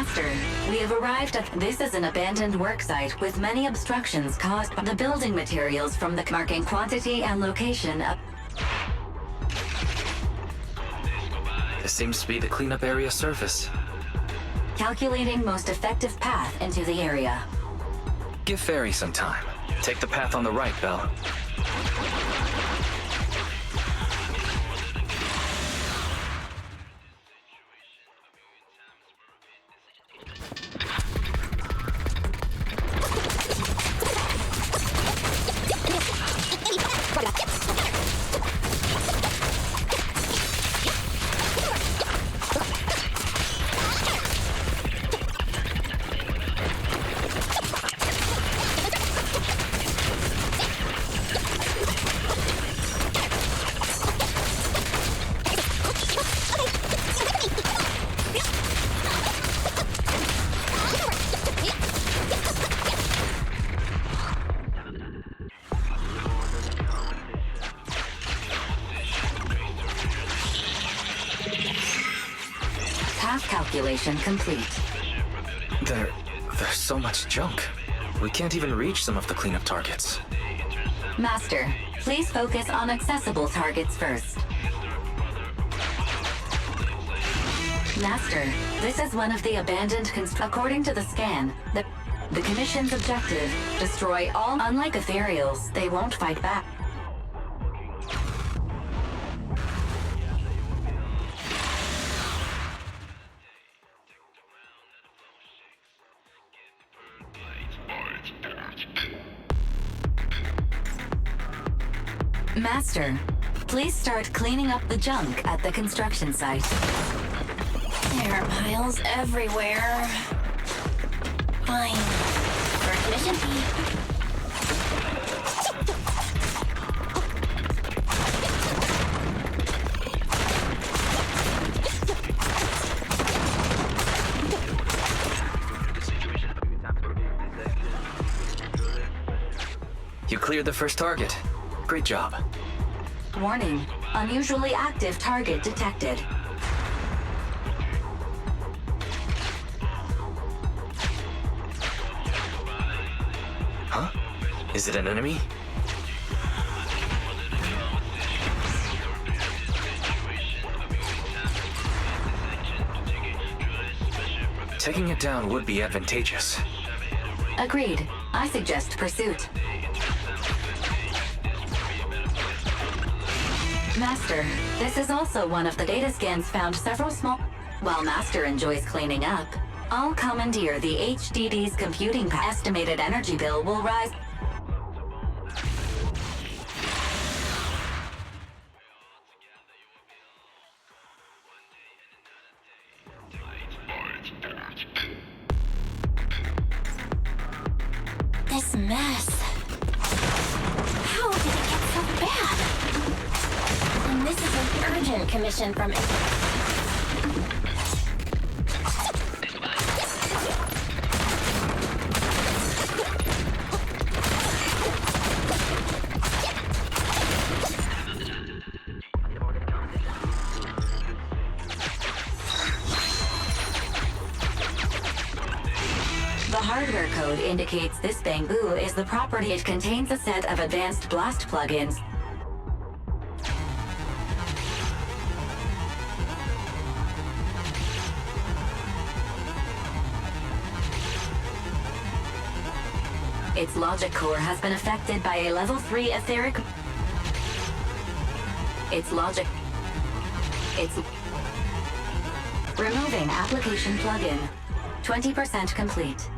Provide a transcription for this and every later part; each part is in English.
Master, we have arrived at... This is an abandoned worksite with many obstructions caused by the building materials from the marking quantity and location of... This seems to be the cleanup area surface. Calculating most effective path into the area. Give Fairy some time. Take the path on the right, Belle. Path calculation complete. There's so much junk. We can't even reach some of the cleanup targets. Master, please focus on accessible targets first. Master, this is one of the abandoned according to the scan, the Commission's objective, destroy all. Unlike ethereals, they won't fight back. Master, please start cleaning up the junk at the construction site. There are piles everywhere. Fine. First mission B. You cleared the first target. Great job. Warning, unusually active target detected. Huh? Is it an enemy? Taking it down would be advantageous. Agreed. I suggest pursuit. Master, this is also one of the data scans found several small... While Master enjoys cleaning up, I'll commandeer the HDD's computing estimated energy bill will rise... This mess. How did it get so bad? And this is an urgent commission from... The hardware code indicates this bamboo is the property. It contains a set of advanced blast plugins. Its logic core has been affected by a level 3 etheric... Its logic... It's... Removing application plugin. 20% complete.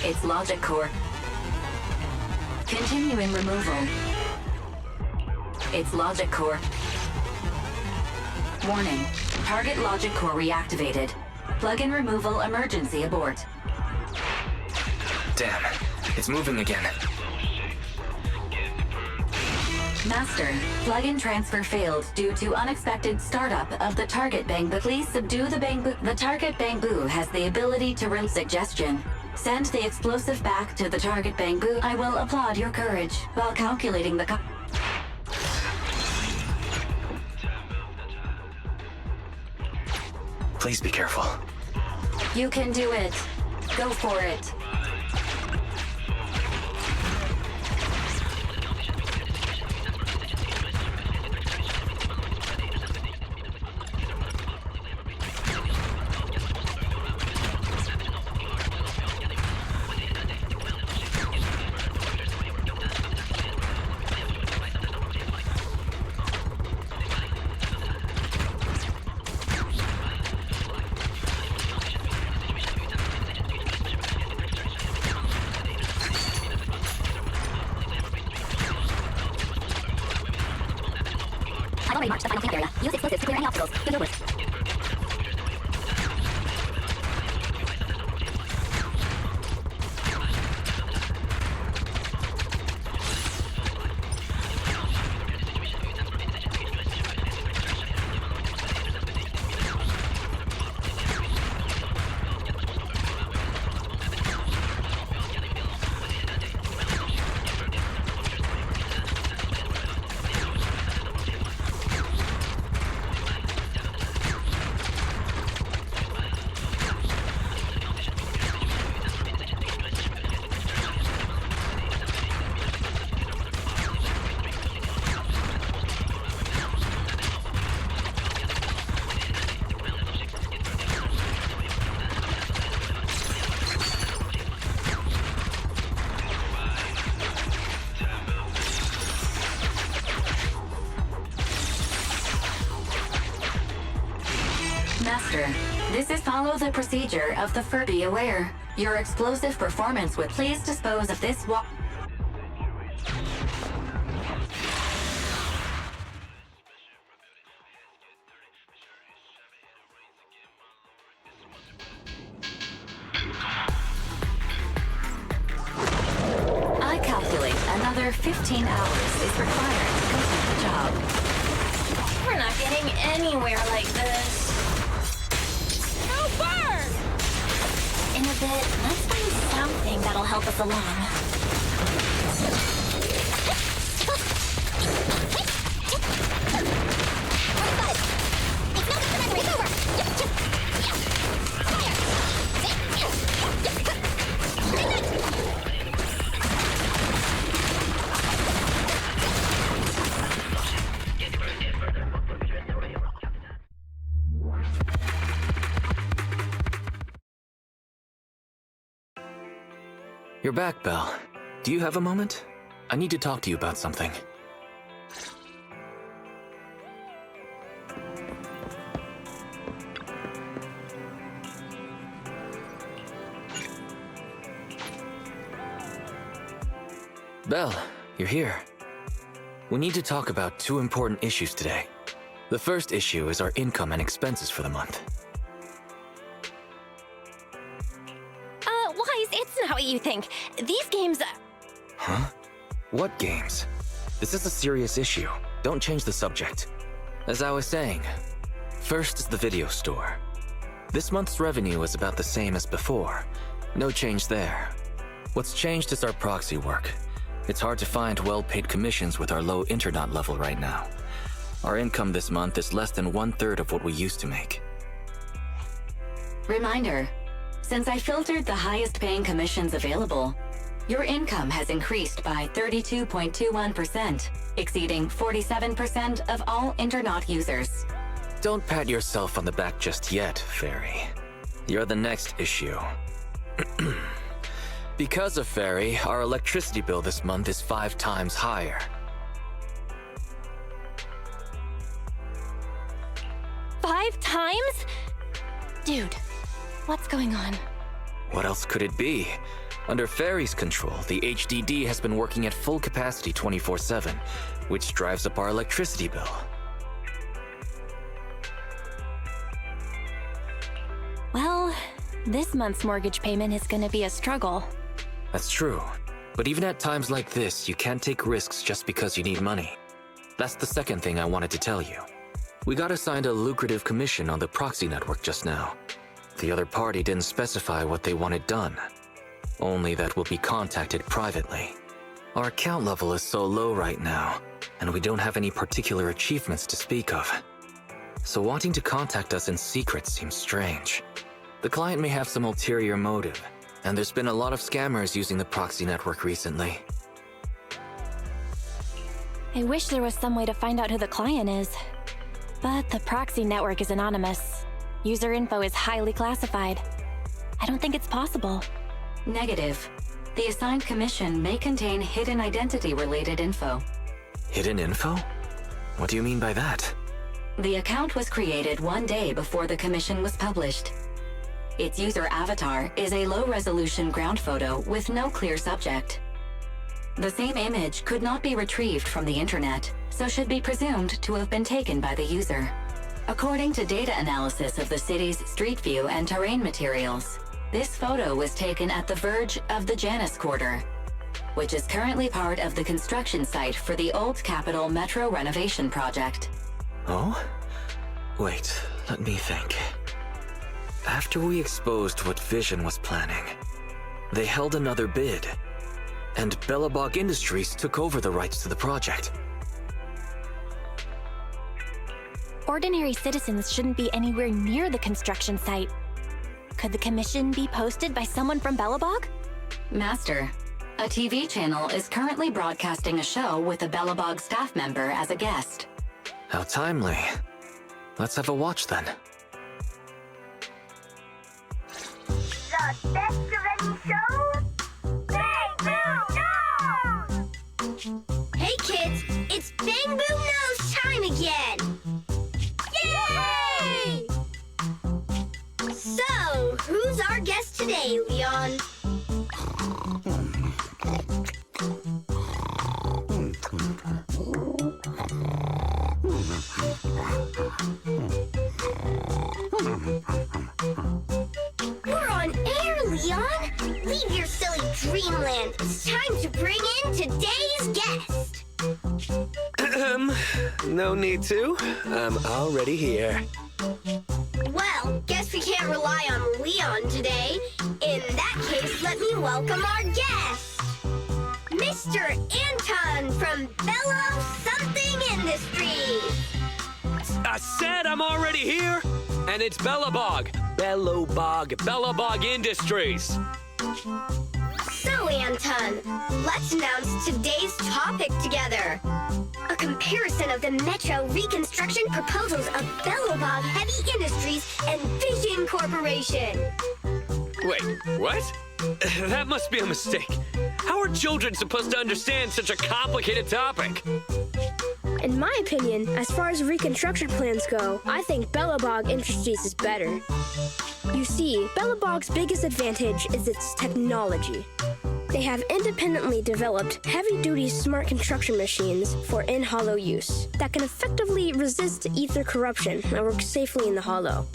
Its logic core. Continuing removal. Its logic core. Warning. Target logic core reactivated. Plugin removal emergency abort. Damn, it's moving again. Master, plugin transfer failed due to unexpected startup of the target bamboo. Please subdue the bamboo. The target bamboo has the ability to release suggestion. Send the explosive back to the target bamboo. I will applaud your courage while calculating the Please be careful. You can do it. Go for it. I've already marked the final camp area. Use explosives to clear any obstacles. Good over. Master, this is follow the procedure of the Be aware. Your explosive performance would please dispose of this I calculate another 15 hours is required to complete the job. We're not getting anywhere like this. No burn! In a bit, let's find something that'll help us along. You're back, Belle. Do you have a moment? I need to talk to you about something. Belle, you're here. We need to talk about two important issues today. The first issue is our income and expenses for the month. Wise, it's not what you think. These games... Huh? What games? This is a serious issue. Don't change the subject. As I was saying, first is the video store. This month's revenue is about the same as before. No change there. What's changed is our proxy work. It's hard to find well-paid commissions with our low internet level right now. Our income this month is less than 1/3 of what we used to make. Reminder, since I filtered the highest paying commissions available, your income has increased by 32.21%, exceeding 47% of all internet users. Don't pat yourself on the back just yet, Fairy. You're the next issue. Because of Fairy, our electricity bill this month is 5 times higher. Five times? Dude, what's going on? What else could it be? Under Fairy's control, the HDD has been working at full capacity 24/7, which drives up our electricity bill. Well, this month's mortgage payment is gonna be a struggle. That's true. But even at times like this, you can't take risks just because you need money. That's the second thing I wanted to tell you. We got assigned a lucrative commission on the proxy network just now. The other party didn't specify what they wanted done. Only that we'll be contacted privately. Our account level is so low right now, and we don't have any particular achievements to speak of. So wanting to contact us in secret seems strange. The client may have some ulterior motive, and there's been a lot of scammers using the proxy network recently. I wish there was some way to find out who the client is. But the proxy network is anonymous. User info is highly classified. I don't think it's possible. Negative. The assigned commission may contain hidden identity-related info. Hidden info? What do you mean by that? The account was created one day before the commission was published. Its user avatar is a low-resolution ground photo with no clear subject. The same image could not be retrieved from the internet, so should be presumed to have been taken by the user. According to data analysis of the city's street view and terrain materials, this photo was taken at the verge of the Janus Quarter, which is currently part of the construction site for the Old Capitol Metro renovation project. Oh? Wait, let me think. After we exposed what Vision was planning, they held another bid, and Belobog Industries took over the rights to the project. Ordinary citizens shouldn't be anywhere near the construction site. Could the commission be posted by someone from Belobog? Master, a TV channel is currently broadcasting a show with a Belobog staff member as a guest. How timely. Let's have a watch then. The best of any show? Bang Boom Knows! Hey kids, it's Bang Boom Knows time again! Yay! So, who's our guest today, Leon? We're on air, Leon! Leave your silly dreamland. It's time to bring in today's guest. No need to. I'm already here. Well, guess we can't rely on Leon today. In that case, let me welcome our guest. Mr. Anton from Bello Something Industries. I said I'm already here, and it's Belobog. Belobog Industries. So, Anton, let's announce today's topic together. A comparison of the Metro reconstruction proposals of Belobog Heavy Industries and Vision Corporation. Wait, what? That must be a mistake. How are children supposed to understand such a complicated topic? In my opinion, as far as reconstruction plans go, I think Belobog Industries is better. You see, Belobog's biggest advantage is its technology. They have independently developed heavy-duty smart construction machines for in-hollow use that can effectively resist ether corruption and work safely in the hollow.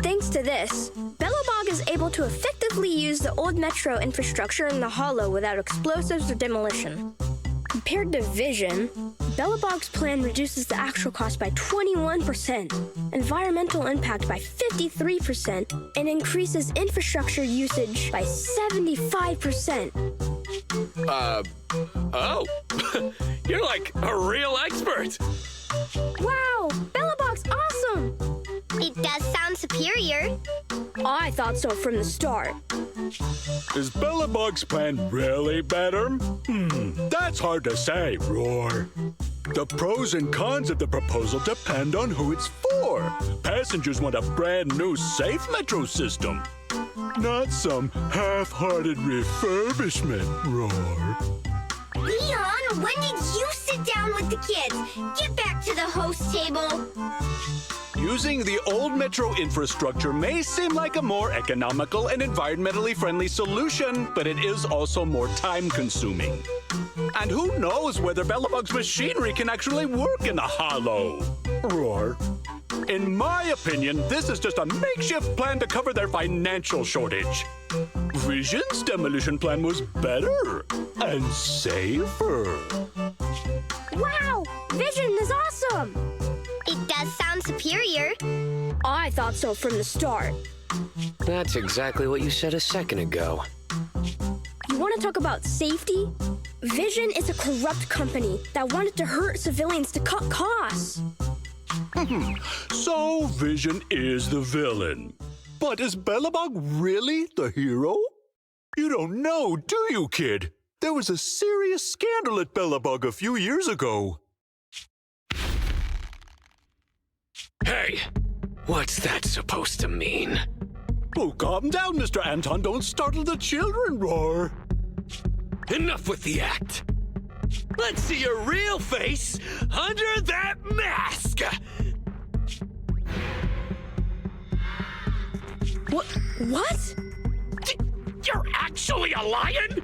Thanks to this, Belobog is able to effectively use the old metro infrastructure in the hollow without explosives or demolition. Compared to Vision, Belobog's plan reduces the actual cost by 21%, environmental impact by 53%, and increases infrastructure usage by 75%. Oh. You're like a real expert. Wow, Belobog's awesome! It does sound superior. I thought so from the start. Is Belobog's plan really better? That's hard to say, Roar. The pros and cons of the proposal depend on who it's for. Passengers want a brand new safe metro system, not some half-hearted refurbishment, Roar. Leon, when did you sit down with the kids? Get back to the host table. Using the old metro infrastructure may seem like a more economical and environmentally friendly solution, but it is also more time-consuming. And who knows whether Belobog's machinery can actually work in the hollow? Roar. In my opinion, this is just a makeshift plan to cover their financial shortage. Vision's demolition plan was better and safer. Wow, Vision is awesome! It does sound superior. I thought so from the start. That's exactly what you said a second ago. You want to talk about safety? Vision is a corrupt company that wanted to hurt civilians to cut costs. So Vision is the villain. But is Belobog really the hero? You don't know, do you, kid? There was a serious scandal at Belobog a few years ago. Hey, what's that supposed to mean? Oh, calm down, Mr. Anton. Don't startle the children, Roar. Enough with the act. Let's see your real face under that mask! What? You're actually a lion?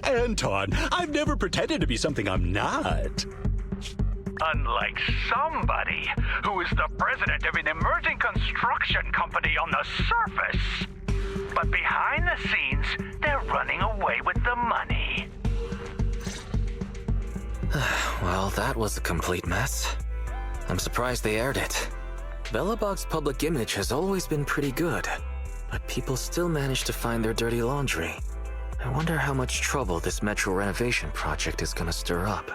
Anton, I've never pretended to be something I'm not. Unlike somebody who is the president of an emerging construction company on the surface. But behind the scenes, they're running away with the money. Well, that was a complete mess. I'm surprised they aired it. Belobog's public image has always been pretty good, but people still manage to find their dirty laundry. I wonder how much trouble this metro renovation project is gonna stir up.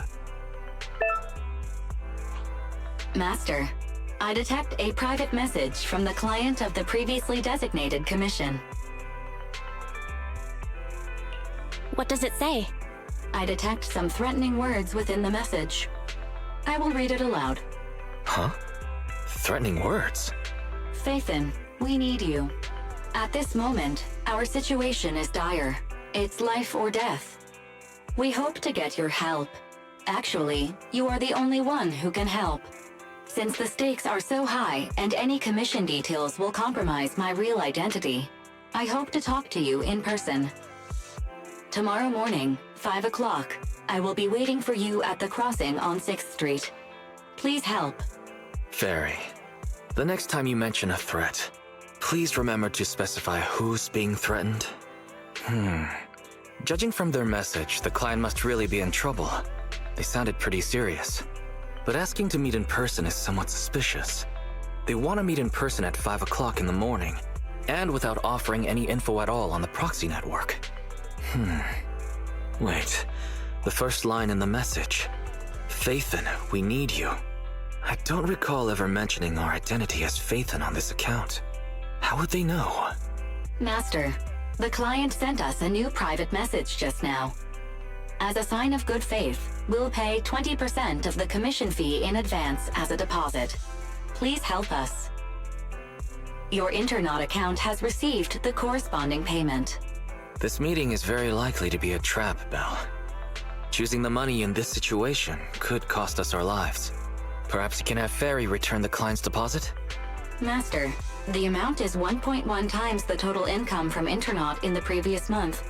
Master, I detect a private message from the client of the previously designated commission. What does it say? I detect some threatening words within the message. I will read it aloud. Huh? Threatening words? Faithin, we need you. At this moment, our situation is dire. It's life or death. We hope to get your help. Actually, you are the only one who can help. Since the stakes are so high and any commission details will compromise my real identity, I hope to talk to you in person. Tomorrow morning, 5 o'clock, I will be waiting for you at the crossing on 6th Street. Please help. Fairy, the next time you mention a threat, please remember to specify who's being threatened. Judging from their message, the client must really be in trouble. They sounded pretty serious. But asking to meet in person is somewhat suspicious. They want to meet in person at 5 o'clock in the morning, and without offering any info at all on the proxy network. Wait, the first line in the message. Faithin, we need you. I don't recall ever mentioning our identity as Faithin on this account. How would they know? Master, the client sent us a new private message just now. As a sign of good faith, we'll pay 20% of the commission fee in advance as a deposit. Please help us. Your Internaut account has received the corresponding payment. This meeting is very likely to be a trap, Belle. Choosing the money in this situation could cost us our lives. Perhaps you can have Fairy return the client's deposit? Master, the amount is 1.1 times the total income from Internaut in the previous month.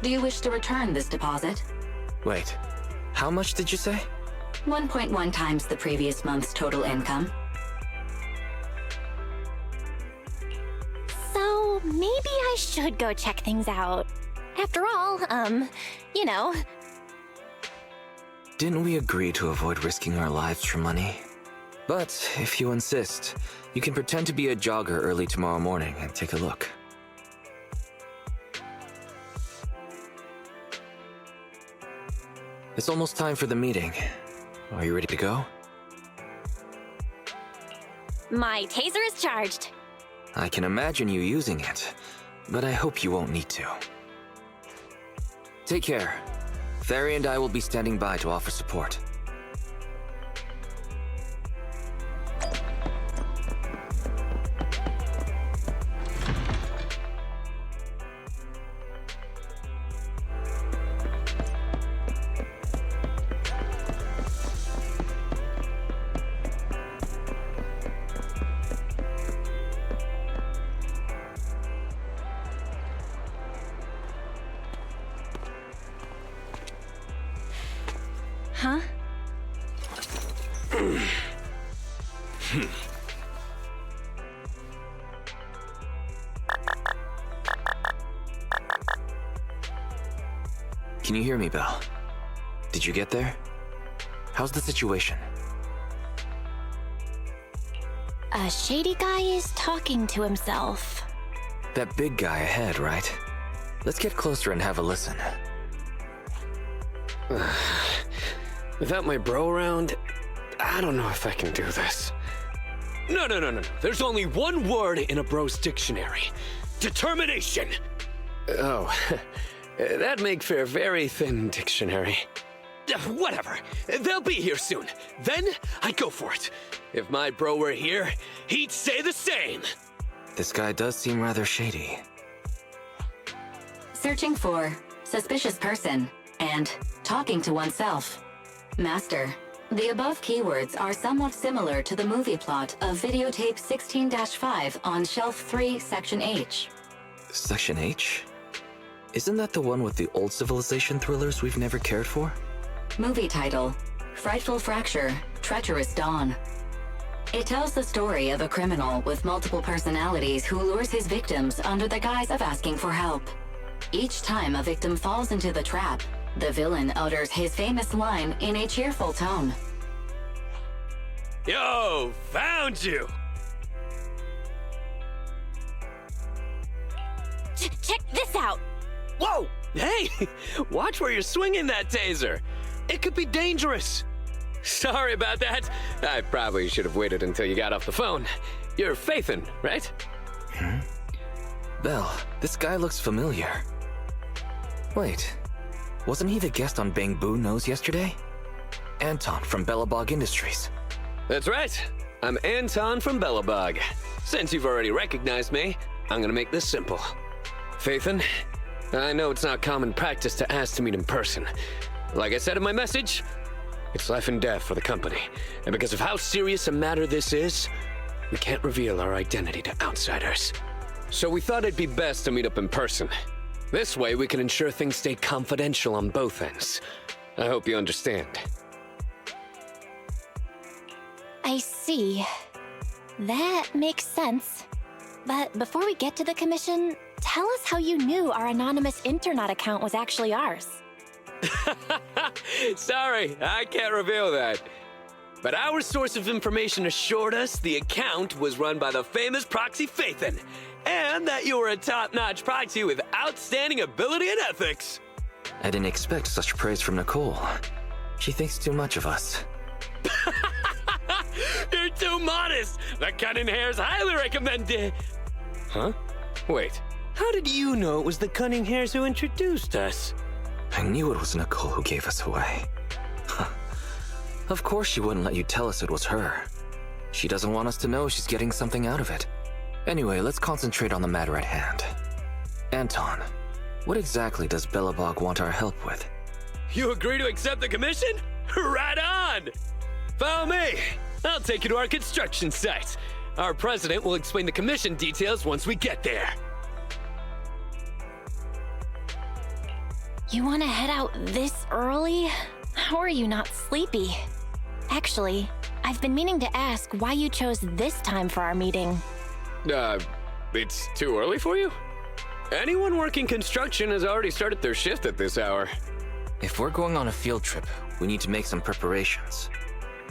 Do you wish to return this deposit? Wait, how much did you say? 1.1 times the previous month's total income. So maybe I should go check things out. After all, you know. Didn't we agree to avoid risking our lives for money? But if you insist, you can pretend to be a jogger early tomorrow morning and take a look. It's almost time for the meeting. Are you ready to go? My taser is charged. I can imagine you using it, but I hope you won't need to. Take care. Fairy and I will be standing by to offer support. Huh? Can you hear me, Belle? Did you get there? How's the situation? A shady guy is talking to himself. That big guy ahead, right? Let's get closer and have a listen. Without my bro around, I don't know if I can do this. No. There's only one word in a bro's dictionary. Determination. Oh, that'd make for a very thin dictionary. Whatever. They'll be here soon. Then I'd go for it. If my bro were here, he'd say the same. This guy does seem rather shady. Searching for suspicious person and talking to oneself. Master, the above keywords are somewhat similar to the movie plot of videotape 16-5 on Shelf 3, Section H. Section H? Isn't that the one with the old civilization thrillers we've never cared for? Movie title, Frightful Fracture, Treacherous Dawn. It tells the story of a criminal with multiple personalities who lures his victims under the guise of asking for help. Each time a victim falls into the trap, the villain utters his famous line in a cheerful tone. Yo, found you! Check this out! Whoa! Hey! Watch where you're swinging that taser! It could be dangerous! Sorry about that. I probably should have waited until you got off the phone. You're Phaethon, right? Belle, this guy looks familiar. Wait, wasn't he the guest on Bang Boo Nose yesterday? Anton from Belobog Industries. That's right. I'm Anton from Belobog. Since you've already recognized me, I'm gonna make this simple. Phaethon, I know it's not common practice to ask to meet in person. Like I said in my message, it's life and death for the company. And because of how serious a matter this is, we can't reveal our identity to outsiders. So we thought it'd be best to meet up in person. This way we can ensure things stay confidential on both ends. I hope you understand. I see. That makes sense. But before we get to the commission, tell us how you knew our anonymous Internet account was actually ours. Sorry, I can't reveal that. But our source of information assured us the account was run by the famous proxy Phaethon, and that you were a top-notch proxy with outstanding ability and ethics. I didn't expect such praise from Nicole. She thinks too much of us. You're too modest. The cunning hairs highly recommended. Huh? Wait, how did you know it was the cunning hairs who introduced us? I knew it was Nicole who gave us away. Of course she wouldn't let you tell us it was her. She doesn't want us to know she's getting something out of it. Anyway, let's concentrate on the matter at hand. Anton, what exactly does Belobog want our help with? You agree to accept the commission? Right on! Follow me. I'll take you to our construction site. Our president will explain the commission details once we get there. You want to head out this early? How are you not sleepy? Actually, I've been meaning to ask why you chose this time for our meeting. It's too early for you? Anyone working construction has already started their shift at this hour. If we're going on a field trip, we need to make some preparations.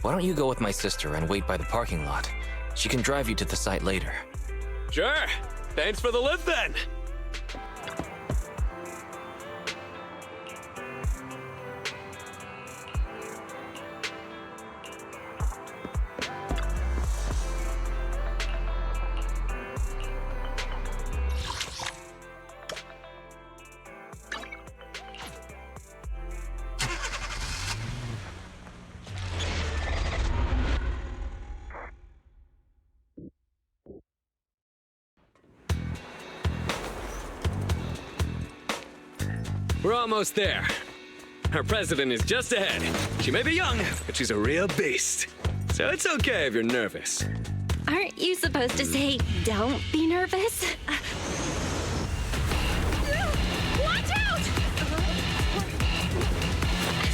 Why don't you go with my sister and wait by the parking lot? She can drive you to the site later. Sure. Thanks for the lift then. We're almost there. Our president is just ahead. She may be young, but she's a real beast. So it's okay if you're nervous. Aren't you supposed to say, don't be nervous? Watch out!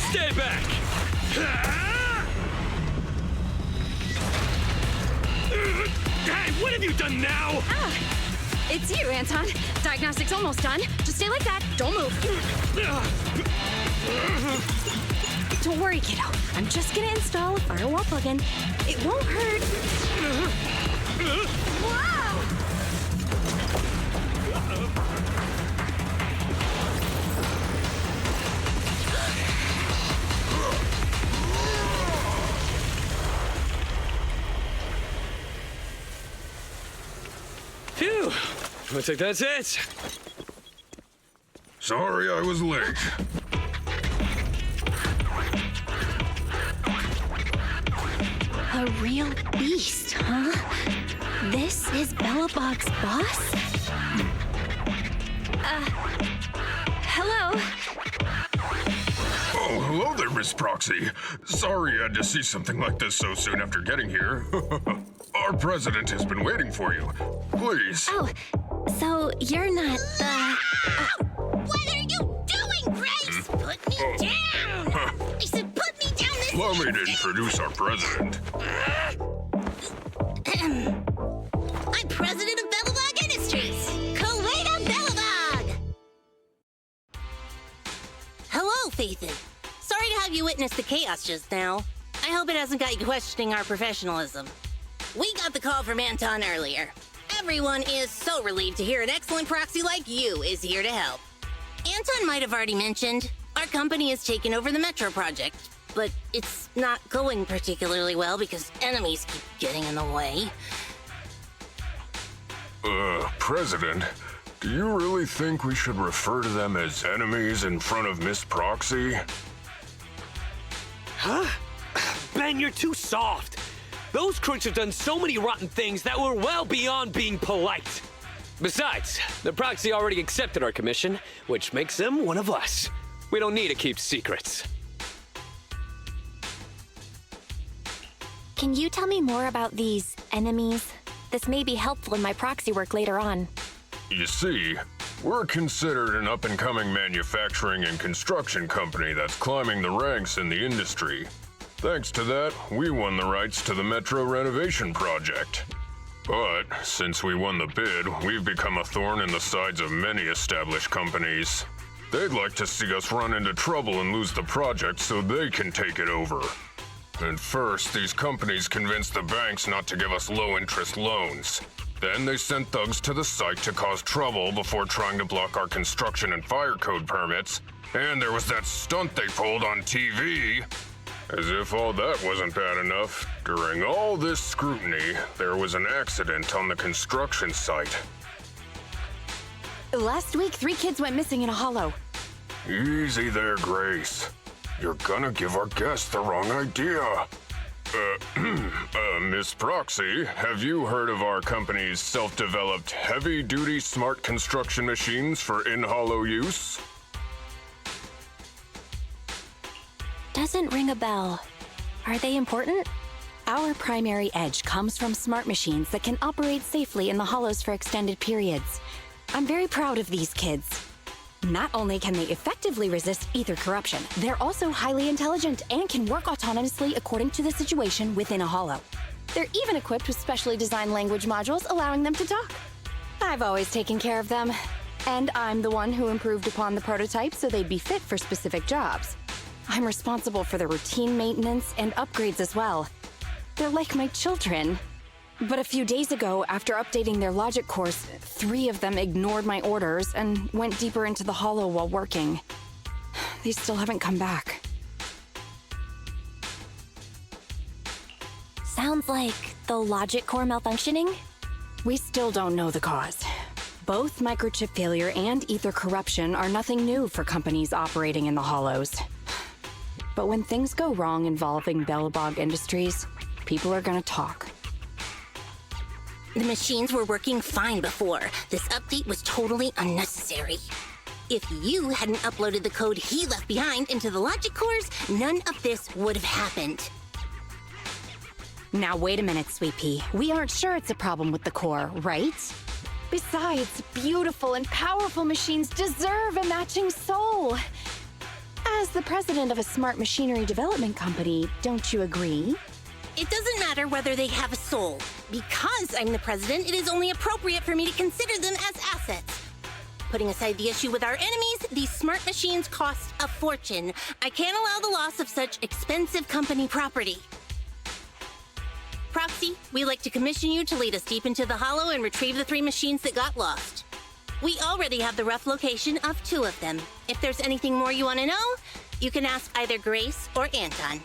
Stay back! Hey, what have you done now? It's you, Anton. Diagnostic's almost done. Just stay like that. Don't move. Don't worry, kiddo. I'm just gonna install a firewall plugin. It won't hurt. Wow! Phew. Looks like that's it. Sorry I was late. A real beast, huh? This is Belobog's boss? Hello? Oh, hello there, Miss Proxy. Sorry I had to see something like this so soon after getting here. Our president has been waiting for you. Please. Oh, so you're not the... What are you doing, Grace? Put me down! I said put me down this... Allow me to introduce our president. I'm president of Belobog Industries, Kuwaita Belobog! Hello, Faithin. Sorry to have you witness the chaos just now. I hope it hasn't got you questioning our professionalism. We got the call from Anton earlier. Everyone is so relieved to hear an excellent proxy like you is here to help. Anton might have already mentioned, our company has taken over the Metro project, but it's not going particularly well because enemies keep getting in the way. President, do you really think we should refer to them as enemies in front of Miss Proxy? Huh? Ben, you're too soft. Those crooks have done so many rotten things that were well beyond being polite. Besides, the proxy already accepted our commission, which makes them one of us. We don't need to keep secrets. Can you tell me more about these enemies? This may be helpful in my proxy work later on. You see, we're considered an up-and-coming manufacturing and construction company that's climbing the ranks in the industry. Thanks to that, we won the rights to the Metro renovation project. But since we won the bid, we've become a thorn in the sides of many established companies. They'd like to see us run into trouble and lose the project so they can take it over. And first, these companies convinced the banks not to give us low-interest loans. Then they sent thugs to the site to cause trouble before trying to block our construction and fire code permits. And there was that stunt they pulled on TV. As if all that wasn't bad enough, during all this scrutiny, there was an accident on the construction site. Last week, 3 kids went missing in a hollow. Easy there, Grace. You're gonna give our guests the wrong idea. Miss Proxy, have you heard of our company's self-developed heavy-duty smart construction machines for in-hollow use? Doesn't ring a bell. Are they important? Our primary edge comes from smart machines that can operate safely in the hollows for extended periods. I'm very proud of these kids. Not only can they effectively resist ether corruption, they're also highly intelligent and can work autonomously according to the situation within a hollow. They're even equipped with specially designed language modules allowing them to talk. I've always taken care of them, and I'm the one who improved upon the prototype so they'd be fit for specific jobs. I'm responsible for the routine maintenance and upgrades as well. They're like my children. But a few days ago, after updating their logic course, 3 of them ignored my orders and went deeper into the hollow while working. They still haven't come back. Sounds like the logic core malfunctioning? We still don't know the cause. Both microchip failure and ether corruption are nothing new for companies operating in the hollows. But when things go wrong involving Belobog Industries, people are gonna talk. The machines were working fine before. This update was totally unnecessary. If you hadn't uploaded the code he left behind into the logic cores, none of this would have happened. Now wait a minute, Sweet Pea. We aren't sure it's a problem with the core, right? Besides, beautiful and powerful machines deserve a matching soul. As the president of a smart machinery development company, don't you agree? It doesn't matter whether they have a soul. Because I'm the president, it is only appropriate for me to consider them as assets. Putting aside the issue with our enemies, these smart machines cost a fortune. I can't allow the loss of such expensive company property. Proxy, we'd like to commission you to lead us deep into the hollow and retrieve the 3 machines that got lost. We already have the rough location of 2 of them. If there's anything more you want to know, you can ask either Grace or Anton.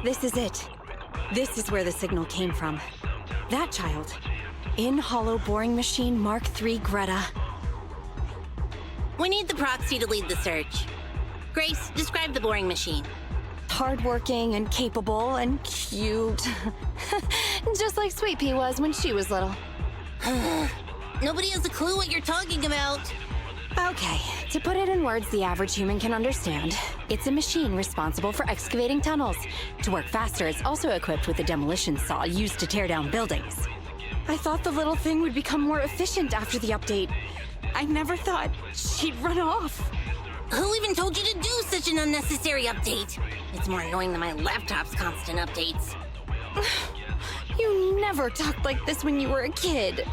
This is it. This is where the signal came from. That child. In hollow boring machine Mark III Greta. We need the proxy to lead the search. Grace, describe the boring machine. Hardworking and capable and cute. Just like Sweet Pea was when she was little. Nobody has a clue what you're talking about. Okay, to put it in words the average human can understand, it's a machine responsible for excavating tunnels. To work faster, it's also equipped with a demolition saw used to tear down buildings. I thought the little thing would become more efficient after the update. I never thought she'd run off. Who even told you to do such an unnecessary update? It's more annoying than my laptop's constant updates. You never talked like this when you were a kid.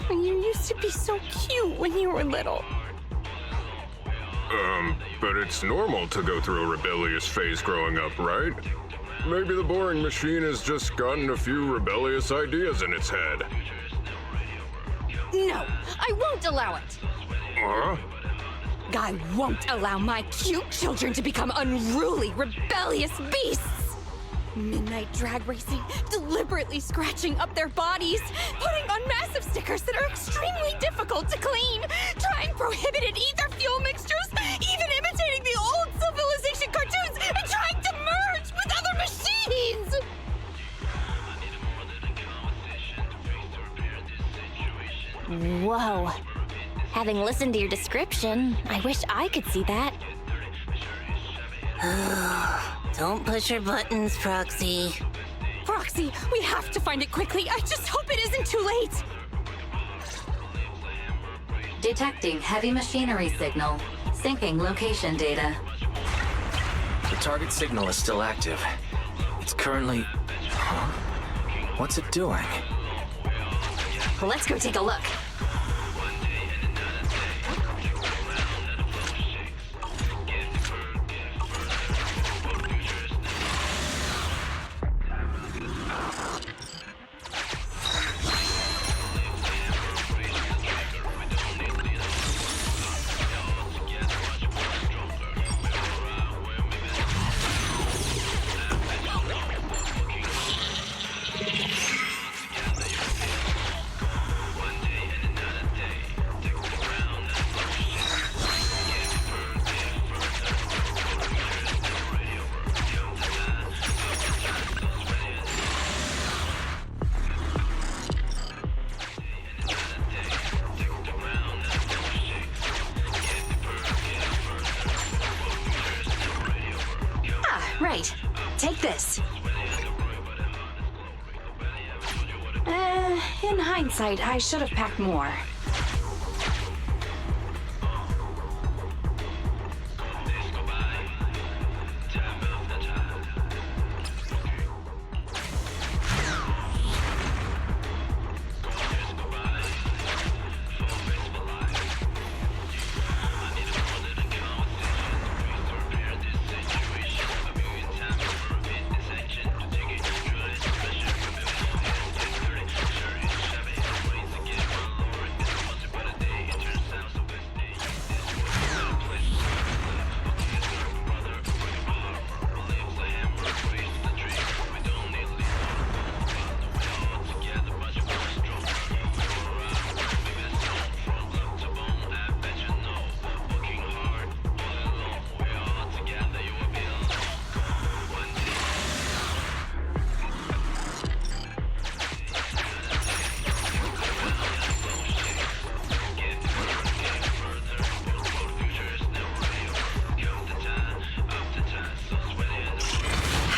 You used to be so cute when you were little. But it's normal to go through a rebellious phase growing up, right? Maybe the boring machine has just gotten a few rebellious ideas in its head. No, I won't allow it. Huh? I won't allow my cute children to become unruly, rebellious beasts. Midnight drag racing, deliberately scratching up their bodies, putting on massive stickers that are extremely difficult to clean, trying prohibited ether fuel mixtures, even imitating the old Civilization cartoons, and trying to merge with other machines! Whoa. Having listened to your description, I wish I could see that. Don't push your buttons, Proxy. Proxy, we have to find it quickly. I just hope it isn't too late. Detecting heavy machinery signal. Syncing location data. The target signal is still active. It's currently... Huh? What's it doing? Well, let's go take a look. Right. Take this. In hindsight, I should have packed more.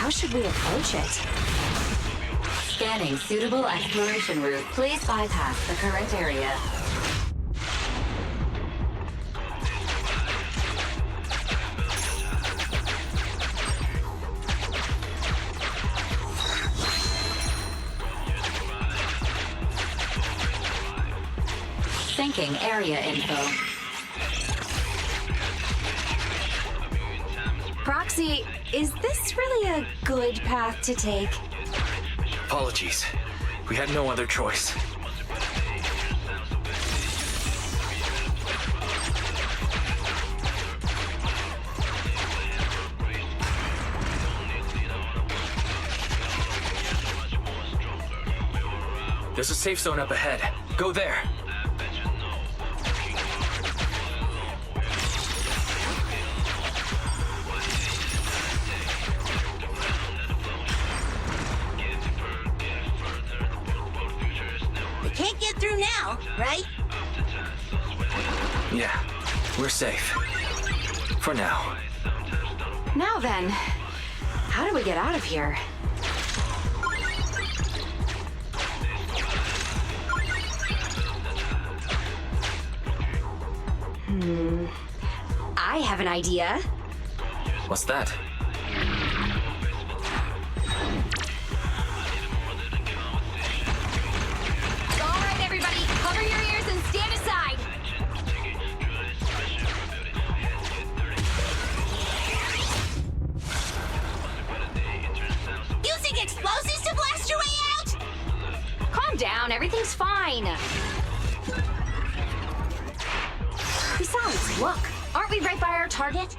How should we approach it? Scanning suitable exploration route. Please bypass the current area. Syncing area info. Proxy, is this really a good path to take? Apologies. We had no other choice. There's a safe zone up ahead. Go there. We can't get through now, right? Yeah, we're safe. For now. Now then, how do we get out of here? I have an idea. What's that? All right, everybody, cover your ears and stand aside. Using explosives to blast your way out? Calm down, everything's fine. Besides, look, aren't we right by our target?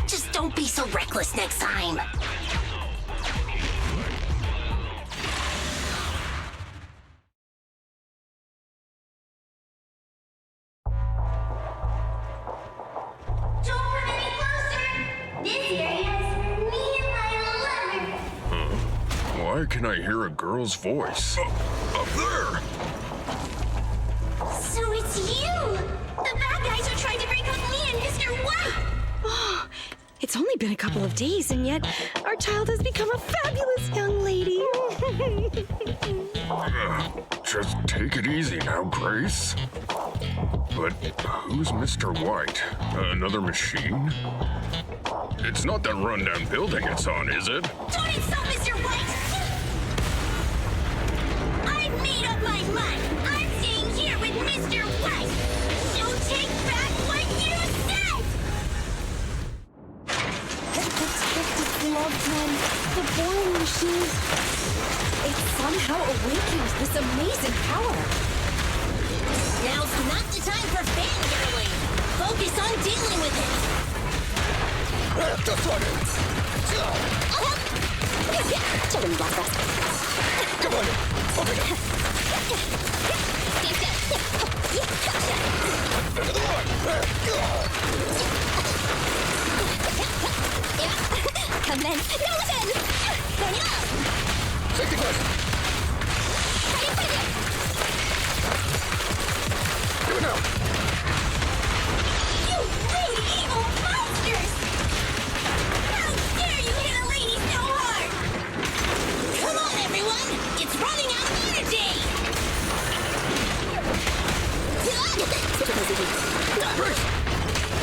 Just don't be so reckless next time. Don't come any closer! This area is me and my lover! Why can I hear a girl's voice? Up there! So it's you! The bad guys are trying to break up me and Mr. White! Oh, it's only been a couple of days, and yet our child has become a fabulous young lady. Just take it easy now, Grace. But who's Mr. White? Another machine? It's not that rundown building it's on, is it? Don't insult Mr. White! I've made up my mind! I'm staying here with Mr. White! So take back what you said! The boring machine. It somehow awakens this amazing power. Now's not the time for fangirling. Focus on dealing with it. Children block us. Come on, open it! Into the Come then. No, listen! Turn it up! Safety first! Do it now! You rude, evil monsters! How dare you hit a lady so hard! Come on, everyone! It's running out of energy! Grace!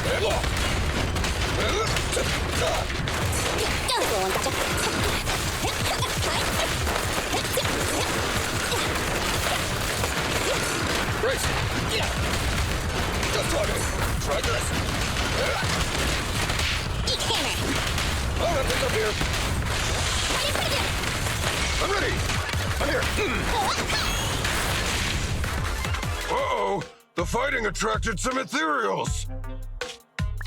Head off! Grace! Just try this! Eat hammer! I'll wrap this up here! I'm ready! I'm here! Uh-oh! The fighting attracted some ethereals!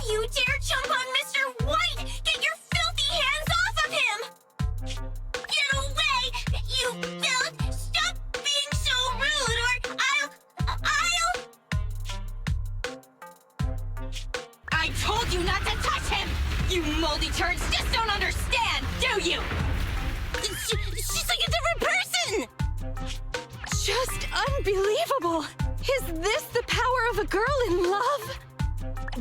You dare jump on Mr. White! Get your filthy hands off of him! Get away! You filth! Stop being so rude or I told you not to touch him! You moldy turds just don't understand, do you? She's like a different person! Just unbelievable! Is this the power of a girl in love?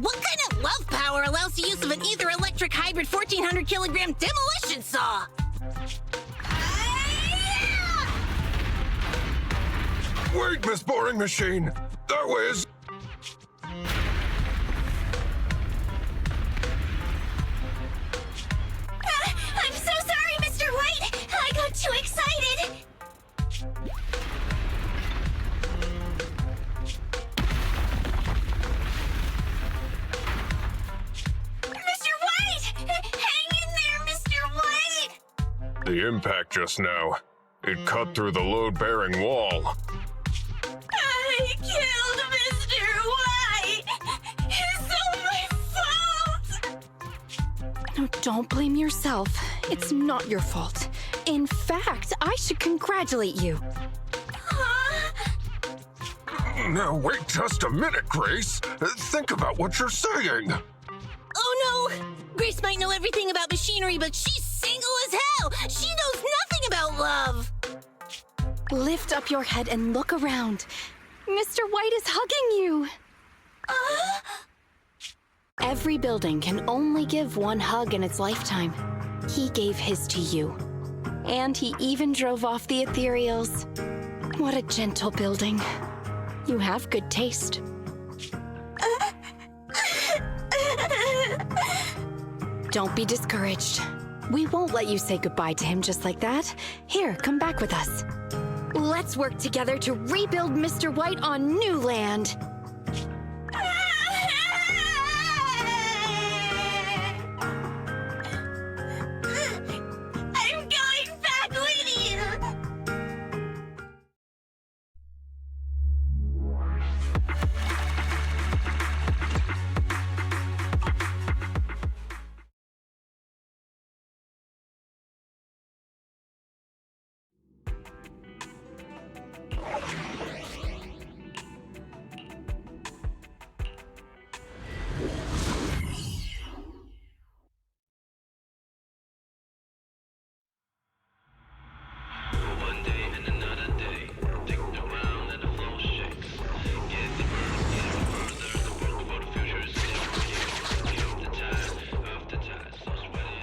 What kind of love power allows the use of an ether electric hybrid 1400 kilogram demolition saw? Wait, Miss Boring Machine! That way is... I'm so sorry, Mr. White! I got too excited! Mr. White! Hang in there, Mr. White! The impact just now. It cut through the load-bearing wall. I killed Mr. White! It's all my fault! No, don't blame yourself. It's not your fault. In fact, I should congratulate you. Now, wait just a minute, Grace. Think about what you're saying. Oh no! Grace might know everything about machinery, but she's single as hell! She knows nothing about love! Lift up your head and look around. Mr. White is hugging you. Every building can only give one hug in its lifetime. He gave his to you. And he even drove off the ethereals. What a gentle building. You have good taste. Don't be discouraged. We won't let you say goodbye to him just like that. Here, come back with us. Let's work together to rebuild Mr. White on new land. I'm going back with you!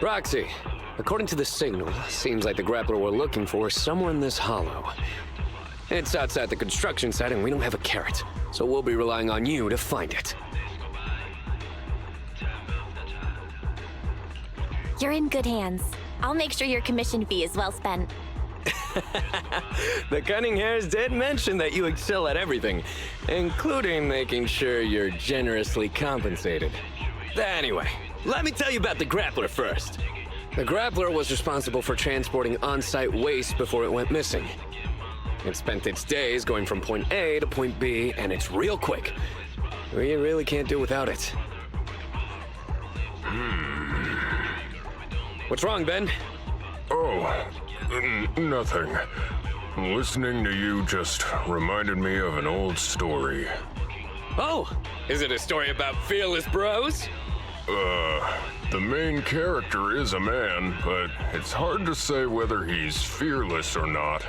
Roxy, according to the signal, seems like the grappler we're looking for is somewhere in this hollow. It's outside the construction site and we don't have a carrot, so we'll be relying on you to find it. You're in good hands. I'll make sure your commission fee is well spent. The cunning hairs did mention that you excel at everything, including making sure you're generously compensated. Anyway, let me tell you about the grappler first. The grappler was responsible for transporting on-site waste before it went missing. It spent its days going from point A to point B, and it's real quick. We really can't do without it. What's wrong, Ben? Oh, nothing. Listening to you just reminded me of an old story. Oh, is it a story about fearless bros? The main character is a man, but it's hard to say whether he's fearless or not.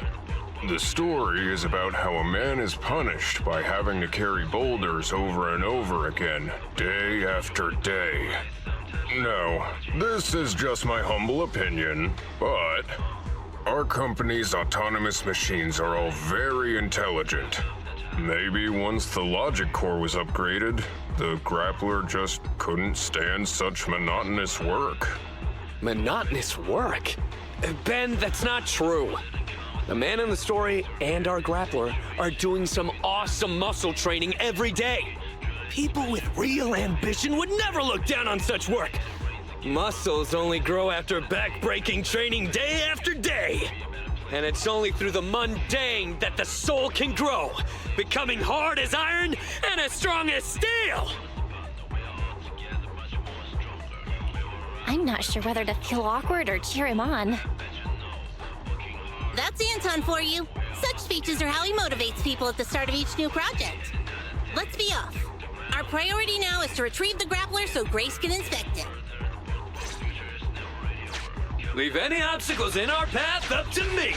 The story is about how a man is punished by having to carry boulders over and over again, day after day. No, this is just my humble opinion, but our company's autonomous machines are all very intelligent. Maybe once the logic core was upgraded, the grappler just couldn't stand such monotonous work. Monotonous work? Ben, that's not true. The man in the story and our grappler are doing some awesome muscle training every day. People with real ambition would never look down on such work. Muscles only grow after back-breaking training day after day. And it's only through the mundane that the soul can grow, becoming hard as iron and as strong as steel. I'm not sure whether to feel awkward or cheer him on. That's Anton for you. Such speeches are how he motivates people at the start of each new project. Let's be off. Our priority now is to retrieve the grappler so Grace can inspect it. Leave any obstacles in our path up to me.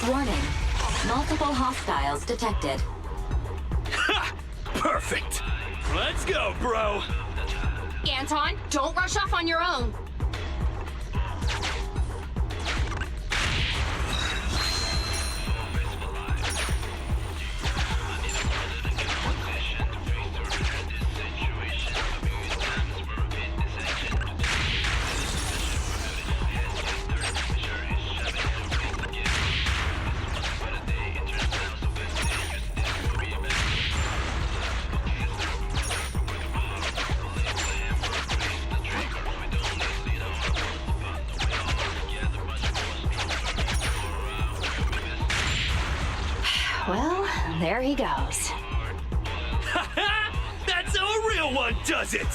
Warning. Multiple hostiles detected. Ha! Perfect. Let's go, bro. Anton, don't rush off on your own. Well, there he goes. That's how a real one does it!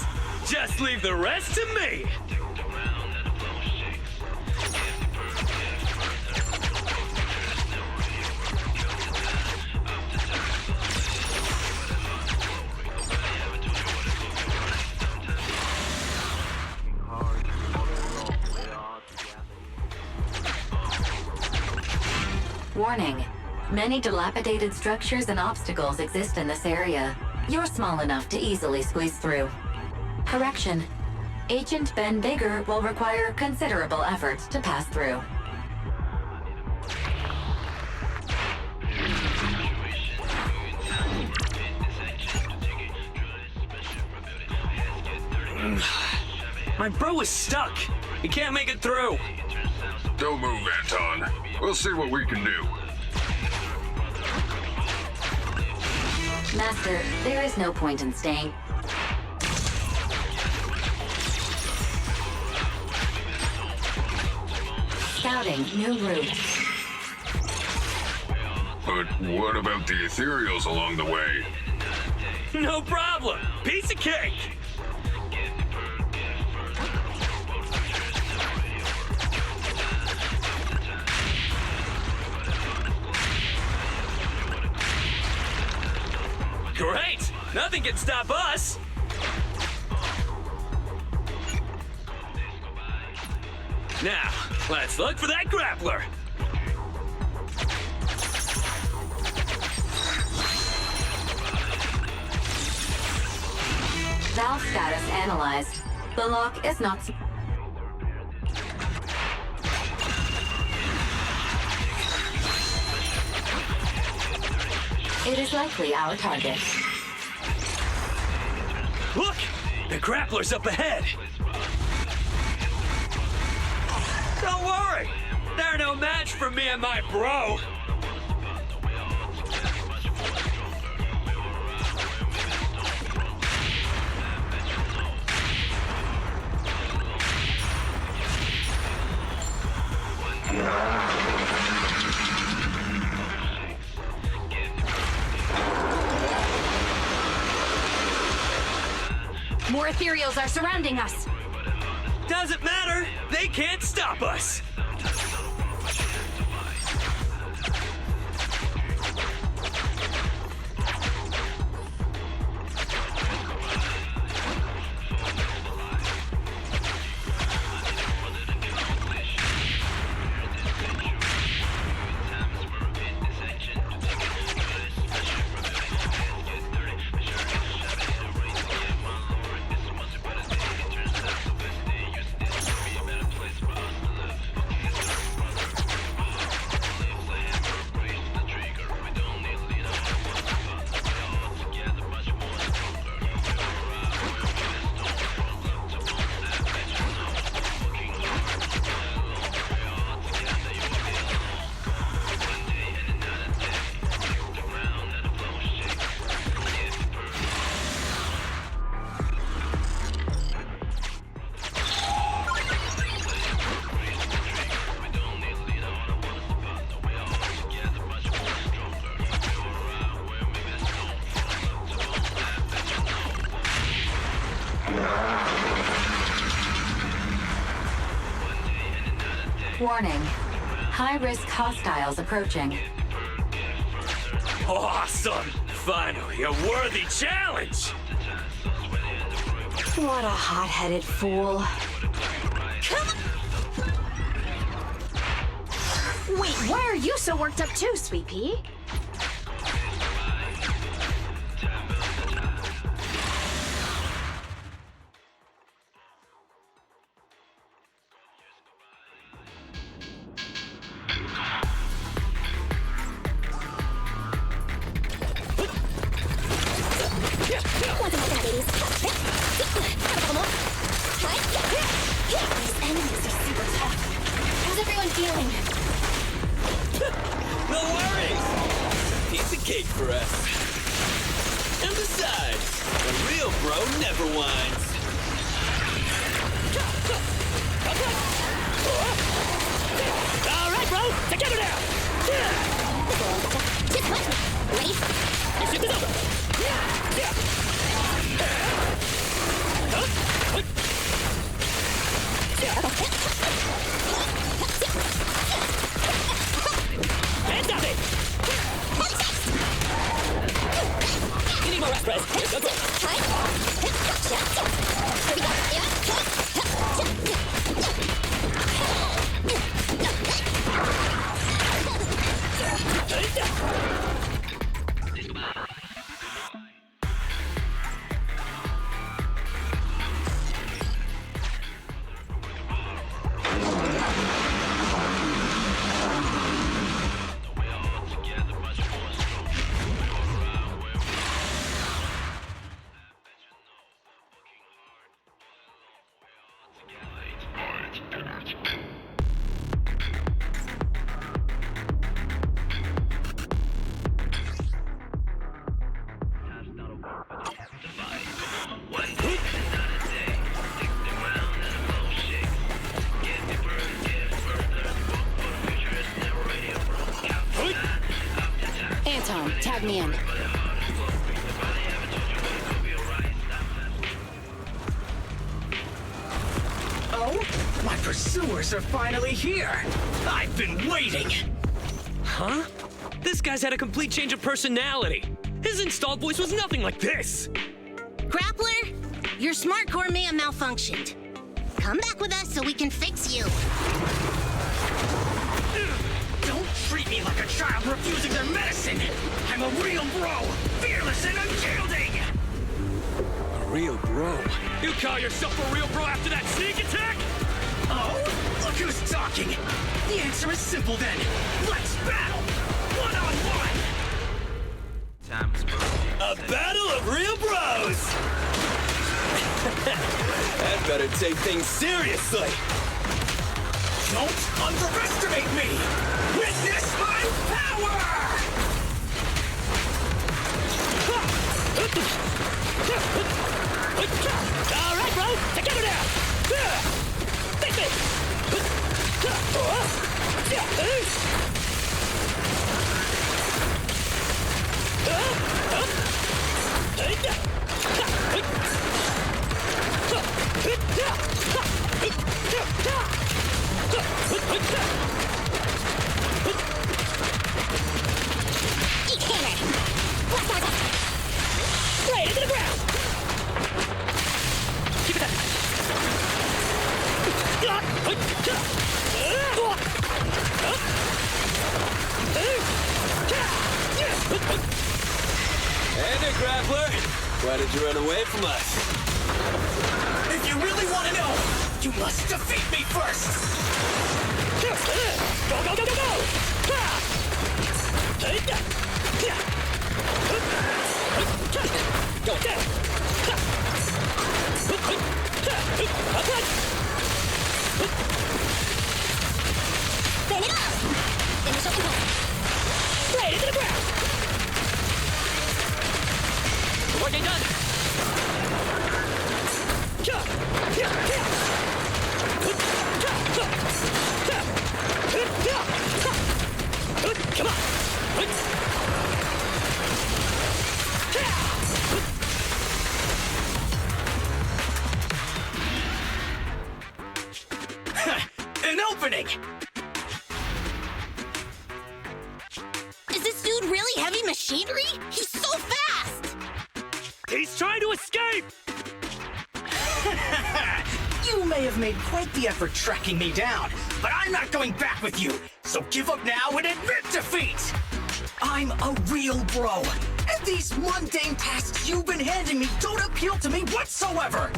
Just leave the rest to me! Warning. Many dilapidated structures and obstacles exist in this area. You're small enough to easily squeeze through. Correction. Agent Ben Bigger will require considerable effort to pass through. My bro is stuck. He can't make it through. Don't move, Anton. We'll see what we can do. Master, there is no point in staying. Scouting new route. But what about the ethereals along the way? No problem. Piece of cake. Great! Nothing can stop us! Now, let's look for that grappler! Valve status analyzed. The lock is not... It is likely our target. Look! The grappler's up ahead! Don't worry! They're no match for me and my bro! More ethereals are surrounding us. Doesn't matter! They can't stop us! Warning. High-risk hostiles approaching. Awesome! Finally, a worthy challenge! What a hot-headed fool. Wait, why are you so worked up too, Sweet Pea? These enemies are super tough. How's everyone feeling? No worries! Piece of cake for us. And besides, a real bro never whines. All right, bro! Together now! Just watch me. Ready? This ship is over! Huh? press. Anton, tag me in. Oh? My pursuers are finally here! I've been waiting! Huh? This guy's had a complete change of personality. His installed voice was nothing like this. Grappler, your smart core may have malfunctioned. Come back with us so we can fix you. Don't treat me like a child refusing their medicine! I'm a real bro! Fearless and unyielding! A real bro? You call yourself a real bro after that sneak attack? Oh? Look who's talking! The answer is simple then! Let's battle! One-on-one! A battle of real bros! I'd better take things seriously. Don't underestimate me! Witness my power! All right, bro, together now! Face me! Eat hammer! Right into the ground! Keep it up! Hey there, Grappler! Why did you run away from us? If you really want to know, you must defeat me first! Go, go, go, go, go! Go down! Finish it off! Finish up the ball. Right into the ground! Work ain't done! Come on! An opening! Is this dude really heavy machinery? He's so fast! He's trying to escape! You may have made quite the effort tracking me down, but I'm not going back with you, so give up now and admit defeat! I'm a real bro, and these mundane tasks you've been handing me don't appeal to me whatsoever!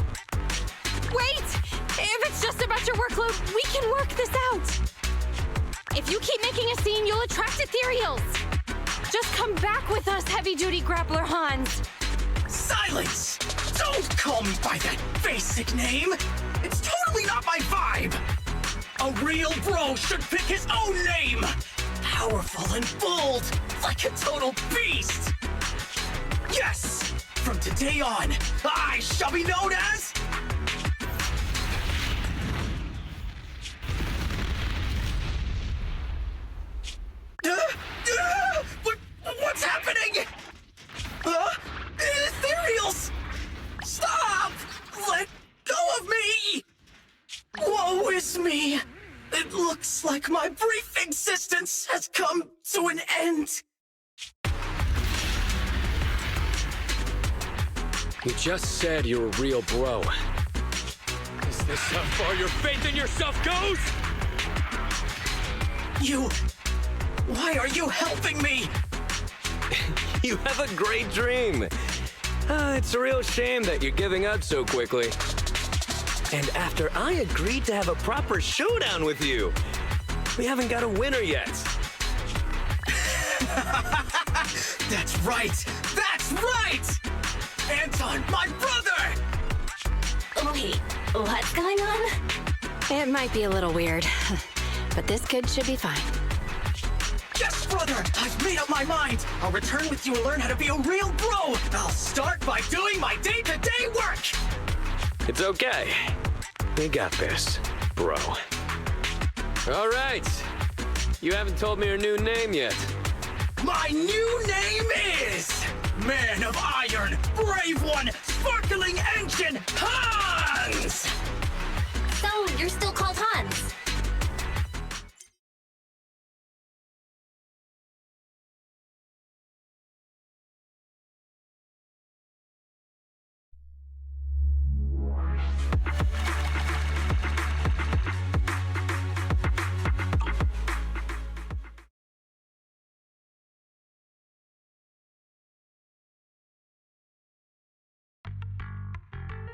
Wait! If it's just about your workload, we can work this out! If you keep making a scene, you'll attract ethereals! Just come back with us, heavy-duty grappler Hans! Silence! Don't call me by that basic name! It's totally not my vibe! A real bro should pick his own name! Powerful and bold, like a total beast! Yes! From today on, I shall be known as... What's happening? Ethereals! Stop! Let go of me! Woe is me! It looks like my brief existence has come to an end. You just said you're a real bro. Is this how far your faith in yourself goes? Why are you helping me? You have a great dream. It's a real shame that you're giving up so quickly. And after I agreed to have a proper showdown with you, we haven't got a winner yet. That's right! That's right! Anton, my brother! Wait, what's going on? It might be a little weird, but this kid should be fine. Yes, brother! I've made up my mind! I'll return with you and learn how to be a real bro! I'll start by doing my day-to-day work! It's okay. We got this, bro. All right. You haven't told me your new name yet. My new name is Man of Iron, Brave One, Sparkling Engine, Hans! So, you're still called Hans?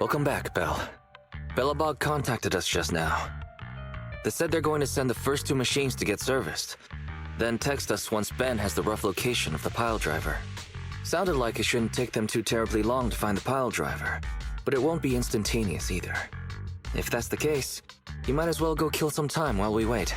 Welcome back, Belle. Belobog contacted us just now. They said they're going to send the first 2 machines to get serviced, then text us once Ben has the rough location of the pile driver. Sounded like it shouldn't take them too terribly long to find the pile driver, but it won't be instantaneous either. If that's the case, you might as well go kill some time while we wait.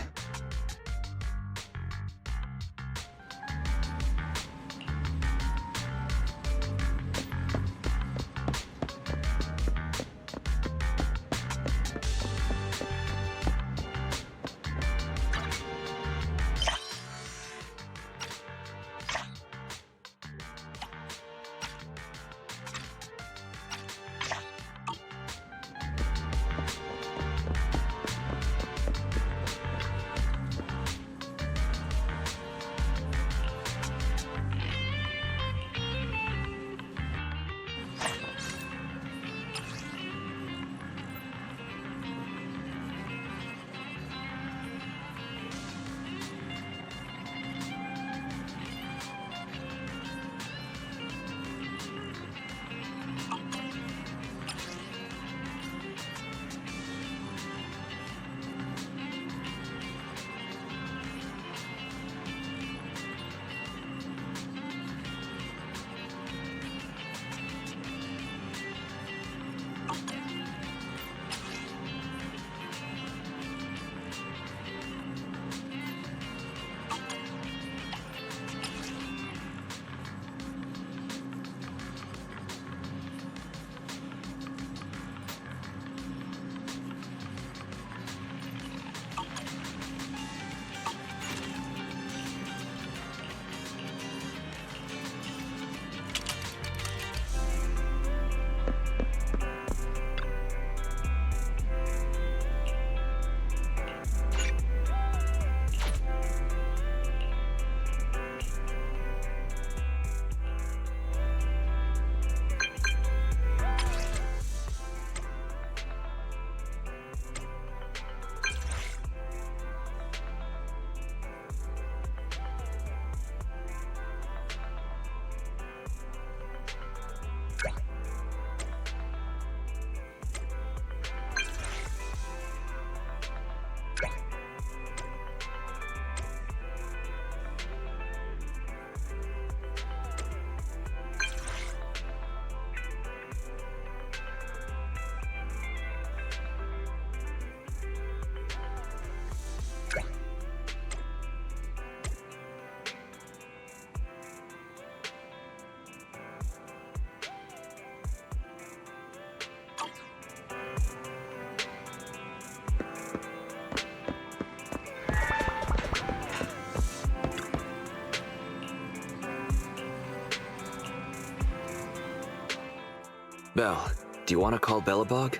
Belle, do you want to call Belobog?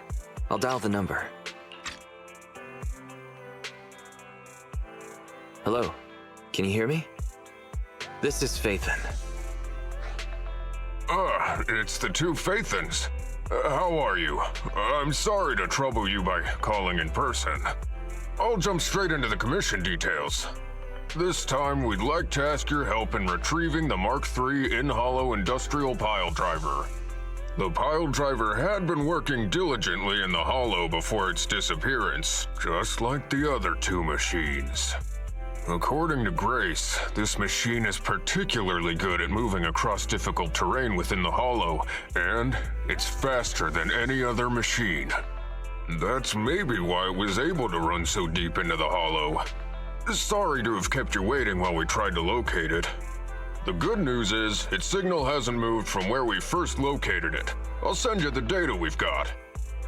I'll dial the number. Hello, can you hear me? This is Phaethon. It's the two Faithans. How are you? I'm sorry to trouble you by calling in person. I'll jump straight into the commission details. This time, we'd like to ask your help in retrieving the Mark III in-hollow industrial pile driver. The pile driver had been working diligently in the hollow before its disappearance, just like the other two machines. According to Grace, this machine is particularly good at moving across difficult terrain within the hollow, and it's faster than any other machine. That's maybe why it was able to run so deep into the hollow. Sorry to have kept you waiting while we tried to locate it. The good news is, its signal hasn't moved from where we first located it. I'll send you the data we've got.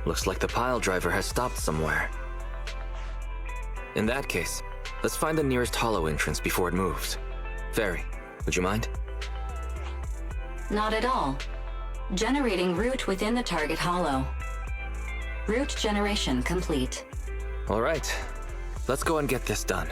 Looks like the pile driver has stopped somewhere. In that case, let's find the nearest hollow entrance before it moves. Fairy, would you mind? Not at all. Generating route within the target hollow. Route generation complete. All right, let's go and get this done.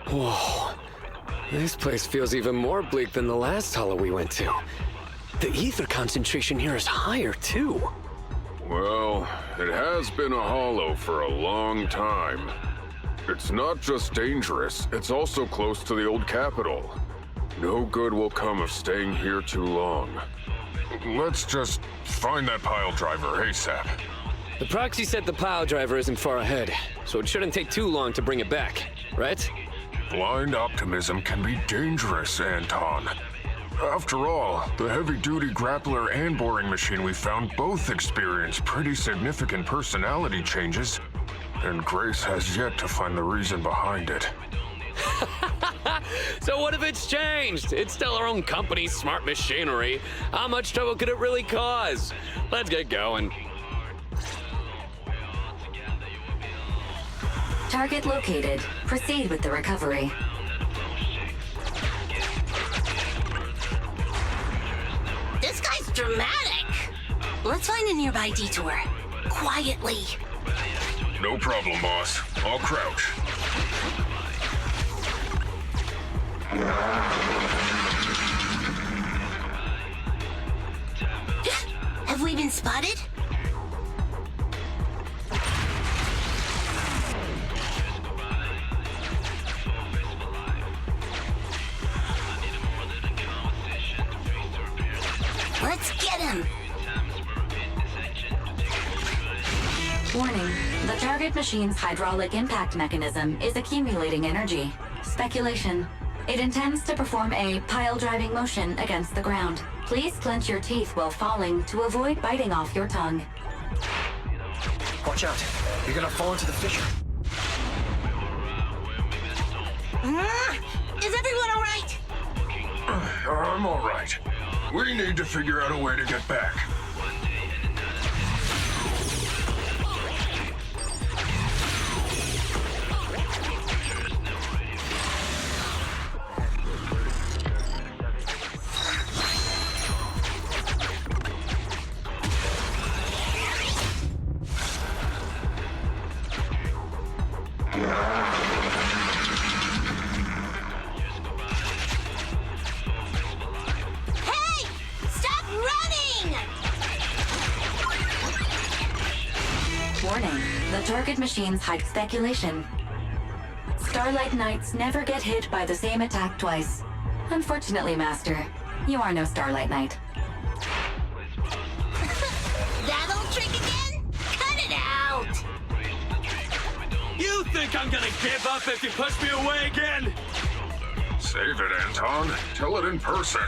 Whoa. This place feels even more bleak than the last hollow we went to. The ether concentration here is higher, too. Well, it has been a hollow for a long time. It's not just dangerous, it's also close to the old capital. No good will come of staying here too long. Let's just find that pile driver ASAP. The proxy said the pile driver isn't far ahead, so it shouldn't take too long to bring it back, right? Blind optimism can be dangerous, Anton. After all, the heavy-duty grappler and boring machine we found both experienced pretty significant personality changes, and Grace has yet to find the reason behind it. So what if it's changed? It's still our own company's smart machinery. How much trouble could it really cause? Let's get going. Target located. Proceed with the recovery. This guy's dramatic. Let's find a nearby detour. Quietly. No problem, boss. I'll crouch. Have we been spotted? Let's get him! Warning. The target machine's hydraulic impact mechanism is accumulating energy. Speculation. It intends to perform a pile-driving motion against the ground. Please clench your teeth while falling to avoid biting off your tongue. Watch out. You're gonna fall into the fissure. Is everyone all right? I'm all right. We need to figure out a way to get back. Hey! Stop running! Warning. The target machine's height speculation. Starlight Knights never get hit by the same attack twice. Unfortunately, Master, you are no Starlight Knight. That old trick again? Cut it out! You think I'm gonna give up if you push me away again? Save it, Anton. Tell it in person.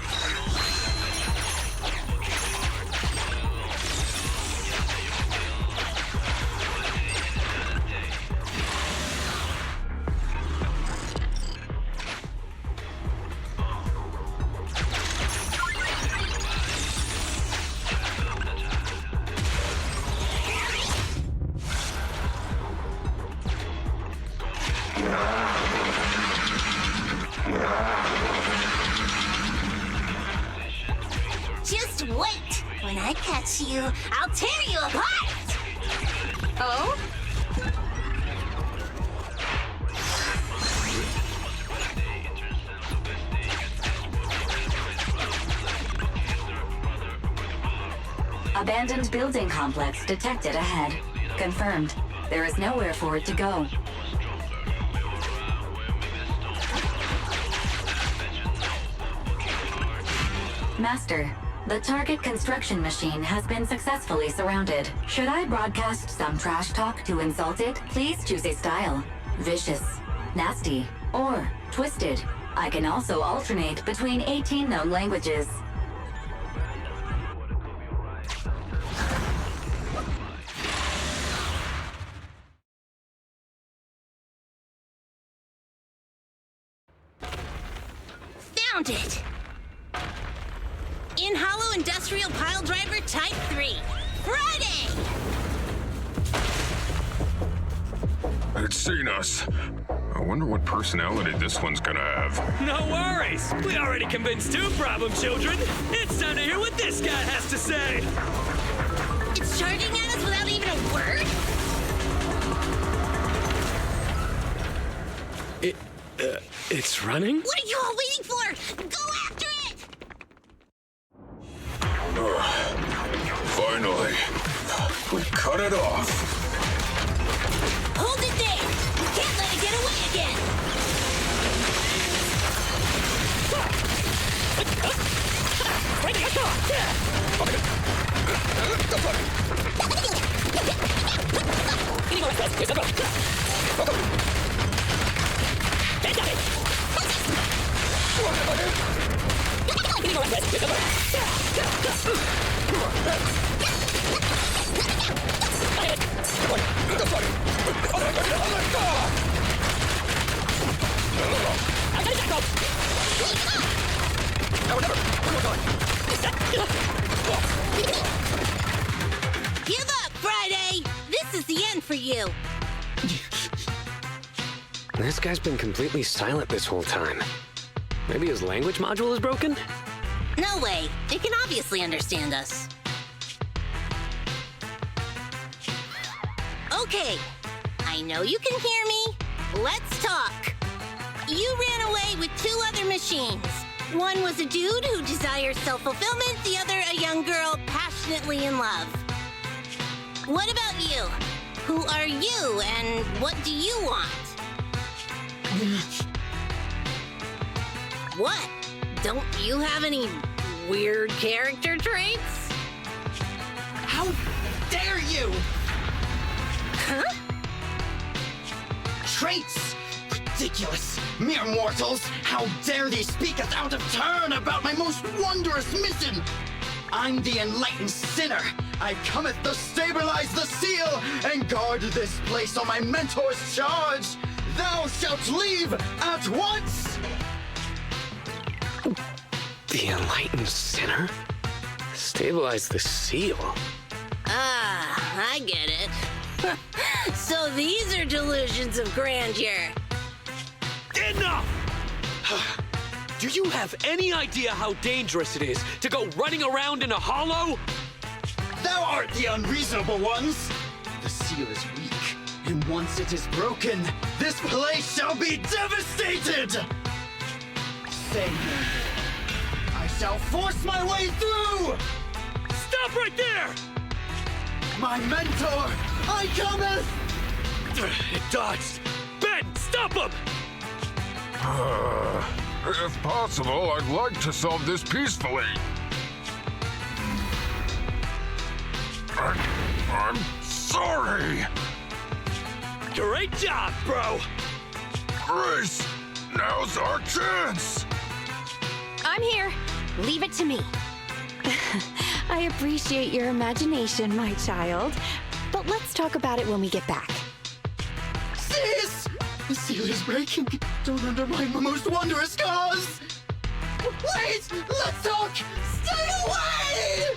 catch you, I'll tear you apart! Oh? Abandoned building complex detected ahead. Confirmed. There is nowhere for it to go. Master, the target construction machine has been successfully surrounded. Should I broadcast some trash talk to insult it? Please choose a style. Vicious, nasty, or twisted. I can also alternate between 18 known languages. Found it! In Hollow Industrial Pile Driver Type 3. Friday! It's seen us. I wonder what personality this one's gonna have. No worries. We already convinced two problem children. It's time to hear what this guy has to say. It's charging at us without even a word? It's running? What are you all waiting for? Go after it! Finally, we cut it off. Hold it there! You can't let it get away again! Give up, Friday! This is the end for you! This guy's been completely silent this whole time. Maybe his language module is broken? No way. It can obviously understand us. Okay. I know you can hear me. Let's talk. You ran away with two other machines. One was a dude who desires self-fulfillment, the other a young girl passionately in love. What about you? Who are you, and what do you want? What? Don't you have any weird character traits? How dare you! Huh? Traits! Ridiculous! Mere mortals! How dare they speak us out of turn about my most wondrous mission! I'm the enlightened sinner! I cometh to stabilize the seal and guard this place on my mentor's charge! Thou shalt leave at once! The enlightened sinner? Stabilize the seal? Ah, I get it. So these are delusions of grandeur. Enough! Do you have any idea how dangerous it is to go running around in a hollow? Thou art the unreasonable ones! The seal is weak, and once it is broken, this place shall be devastated! Say no more. I shall force my way through! Stop right there! My mentor, I cometh! It dodged! Ben, stop him! If possible, I'd like to solve this peacefully. I'm sorry. Great job, bro! Grace, now's our chance. I'm here. Leave it to me. I appreciate your imagination, my child. But let's talk about it when we get back. Sis! The seal is breaking. Don't undermine my most wondrous cause! Wait! Let's talk! Stay away!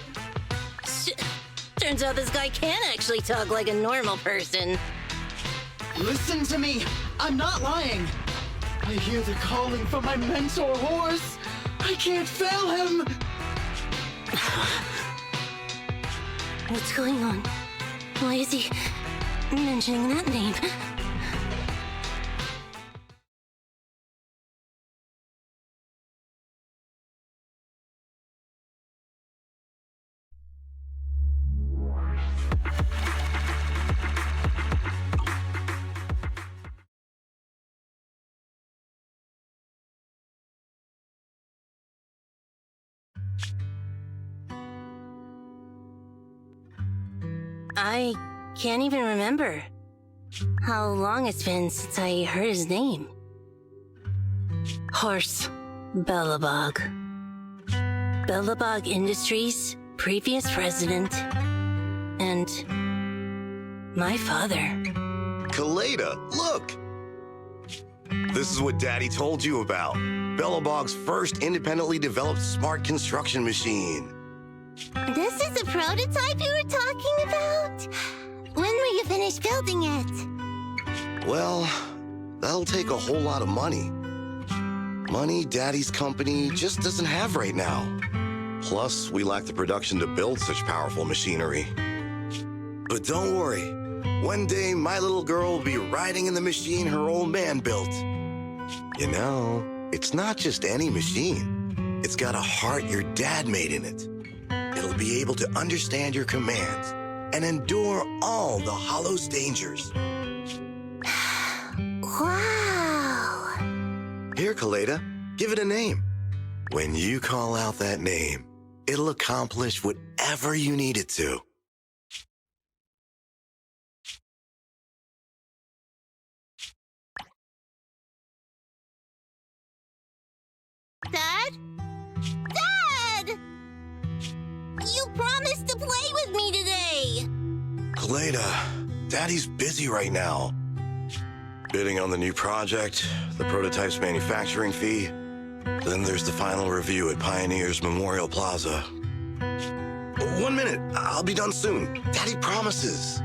Turns out this guy can actually talk like a normal person. Listen to me! I'm not lying! I hear the calling from my mentor horse! I can't fail him! What's going on? Why is he mentioning that name? I can't even remember how long it's been since I heard his name. Horse Belobog. Belobog Industries' previous president, and my father. Kaleda, look! This is what Daddy told you about. Belobog's first independently developed smart construction machine. This is a prototype you were talking about? When will you finish building it? Well, that'll take a whole lot of money. Money Daddy's company just doesn't have right now. Plus, we lack the production to build such powerful machinery. But don't worry. One day, my little girl will be riding in the machine her old man built. You know, it's not just any machine. It's got a heart your dad made in it. It'll be able to understand your commands and endure all the Hollow's dangers. Wow! Here, Kaleda, give it a name. When you call out that name, it'll accomplish whatever you need it to. Dad? Dad! You promised to play with me today! Kaleda, Daddy's busy right now. Bidding on the new project, the prototype's manufacturing fee, then there's the final review at Pioneer's Memorial Plaza. 1 minute, I'll be done soon. Daddy promises.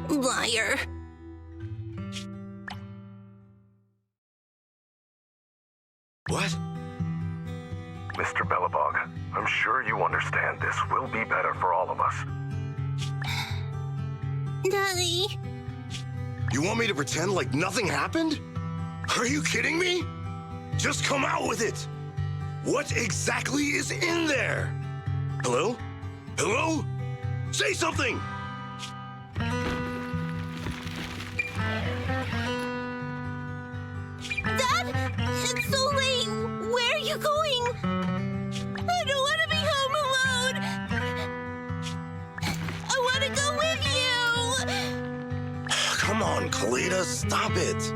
Liar. What? Mr. Belobog, I'm sure you understand this will be better for all of us. Daddy? You want me to pretend like nothing happened? Are you kidding me? Just come out with it. What exactly is in there? Hello? Hello? Say something! Dad? It's so late! Where are you going? I don't want to be home alone! I want to go with you! Come on, Kaleda, stop it.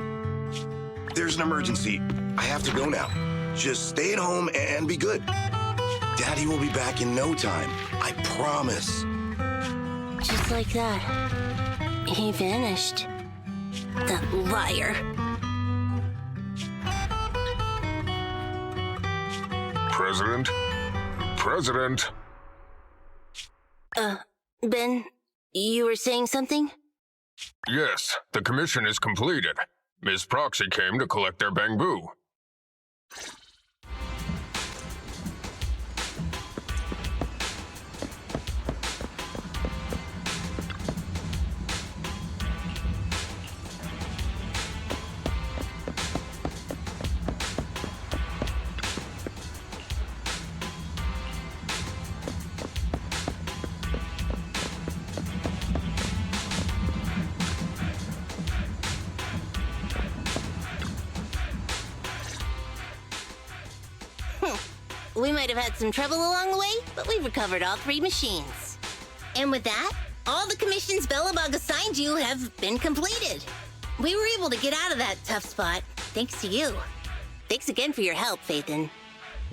There's an emergency. I have to go now. Just stay at home and be good. Daddy will be back in no time. I promise. Just like that, he vanished. That liar. President? President? Ben, you were saying something? Yes, the commission is completed. Ms. Proxy came to collect their bamboo. We might have had some trouble along the way, but we've recovered all 3 machines. And with that, all the commissions Belobog assigned you have been completed. We were able to get out of that tough spot, thanks to you. Thanks again for your help, Phaethon.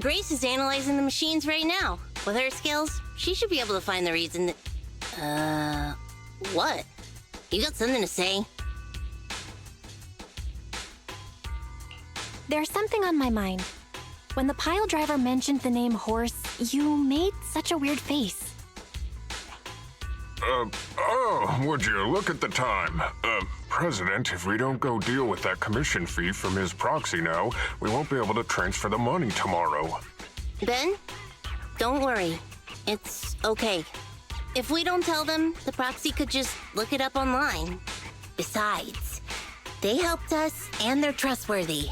Grace is analyzing the machines right now. With her skills, she should be able to find the reason that... what? You got something to say? There's something on my mind. When the pile driver mentioned the name Horse, you made such a weird face. Would you look at the time? President, if we don't go deal with that commission fee from his proxy now, we won't be able to transfer the money tomorrow. Ben, don't worry. It's okay. If we don't tell them, the proxy could just look it up online. Besides, they helped us and they're trustworthy.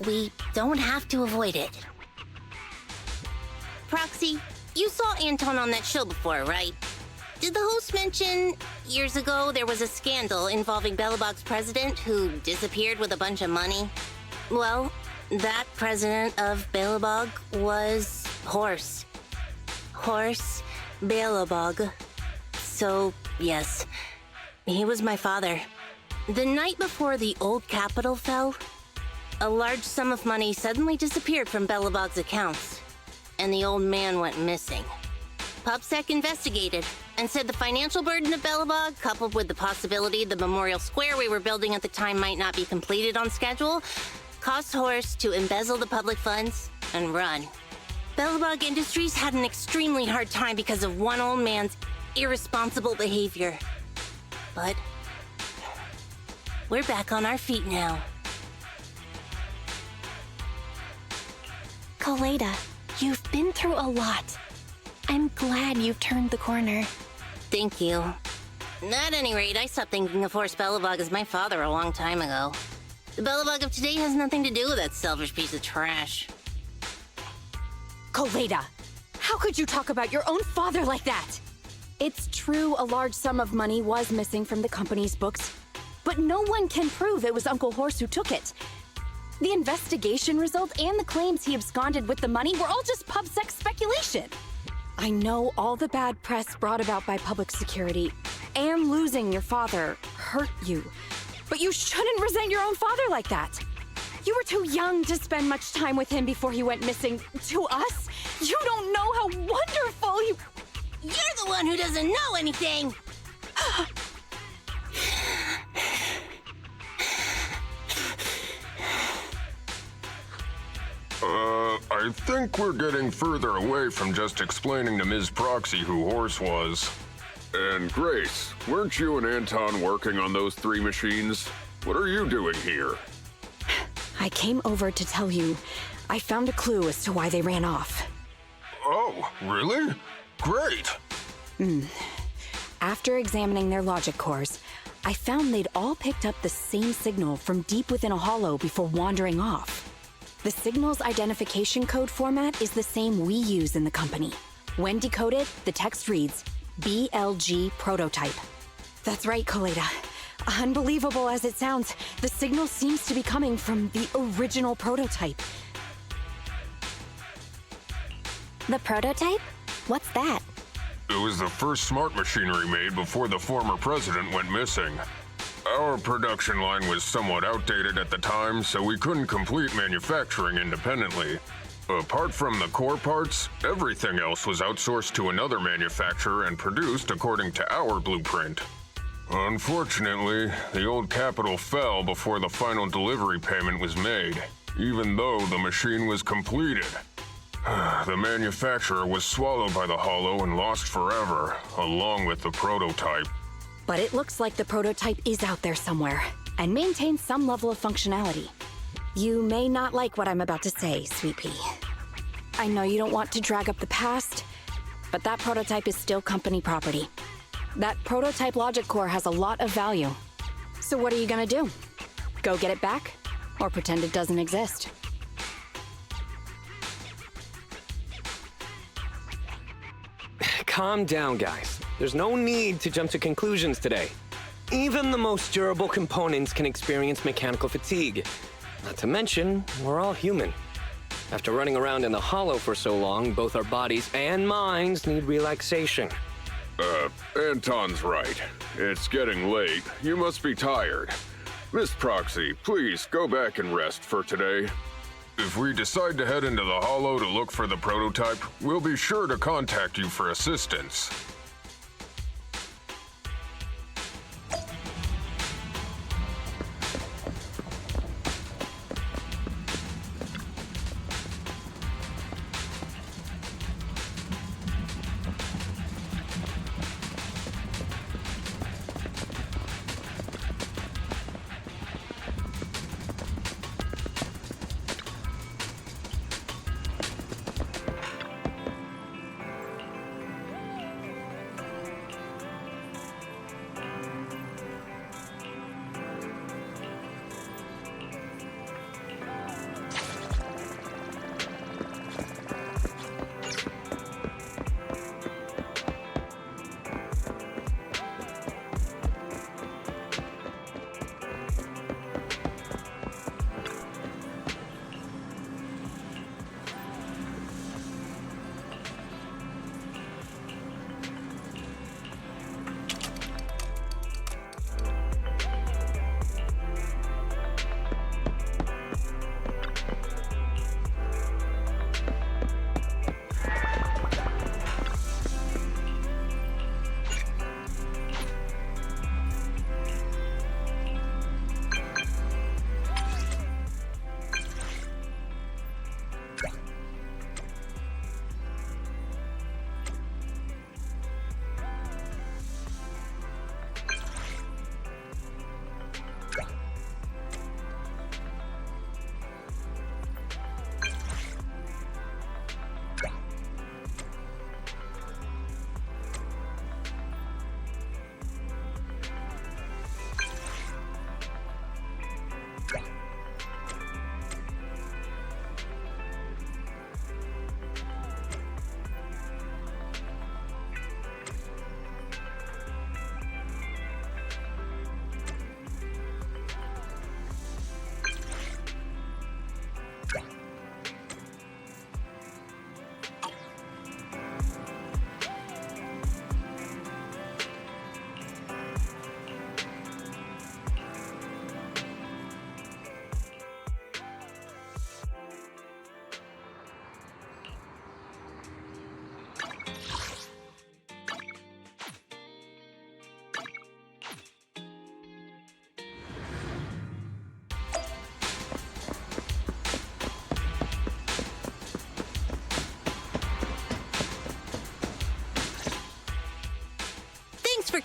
We don't have to avoid it. Proxy, you saw Anton on that show before, right? Did the host mention years ago there was a scandal involving Belobog's president who disappeared with a bunch of money? Well, that president of Belobog was Horse. Horse Belobog. So, yes, he was my father. The night before the old capital fell, a large sum of money suddenly disappeared from Belobog's accounts, and the old man went missing. PubSec investigated and said the financial burden of Belobog, coupled with the possibility the memorial square we were building at the time might not be completed on schedule, caused Horse to embezzle the public funds and run. Belobog Industries had an extremely hard time because of one old man's irresponsible behavior. But we're back on our feet now. Koleda, you've been through a lot. I'm glad you've turned the corner. Thank you. At any rate, I stopped thinking of Horse Belobog as my father a long time ago. The Belobog of today has nothing to do with that selfish piece of trash. Koleda, how could you talk about your own father like that? It's true a large sum of money was missing from the company's books, but no one can prove it was Uncle Horse who took it. The investigation result and the claims he absconded with the money were all just PubSec speculation. I know all the bad press brought about by public security and losing your father hurt you, but you shouldn't resent your own father like that. You were too young to spend much time with him before he went missing. To us, you don't know how wonderful you... You're the one who doesn't know anything! I think we're getting further away from just explaining to Ms. Proxy who Horse was. And Grace, weren't you and Anton working on those 3 machines? What are you doing here? I came over to tell you I found a clue as to why they ran off. Oh, really? Great! After examining their logic cores, I found they'd all picked up the same signal from deep within a hollow before wandering off. The signal's identification code format is the same we use in the company. When decoded, the text reads, BLG prototype. That's right, Koleda. Unbelievable as it sounds, the signal seems to be coming from the original prototype. The prototype? What's that? It was the first smart machinery made before the former president went missing. Our production line was somewhat outdated at the time, so we couldn't complete manufacturing independently. Apart from the core parts, everything else was outsourced to another manufacturer and produced according to our blueprint. Unfortunately, the old capital fell before the final delivery payment was made, even though the machine was completed. The manufacturer was swallowed by the hollow and lost forever, along with the prototype. But it looks like the prototype is out there somewhere, and maintains some level of functionality. You may not like what I'm about to say, Sweet Pea. I know you don't want to drag up the past, but that prototype is still company property. That prototype logic core has a lot of value. So what are you gonna do? Go get it back? Or pretend it doesn't exist? Calm down, guys. There's no need to jump to conclusions today. Even the most durable components can experience mechanical fatigue. Not to mention, we're all human. After running around in the hollow for so long, both our bodies and minds need relaxation. Anton's right. It's getting late. You must be tired. Miss Proxy, please go back and rest for today. If we decide to head into the hollow to look for the prototype, we'll be sure to contact you for assistance.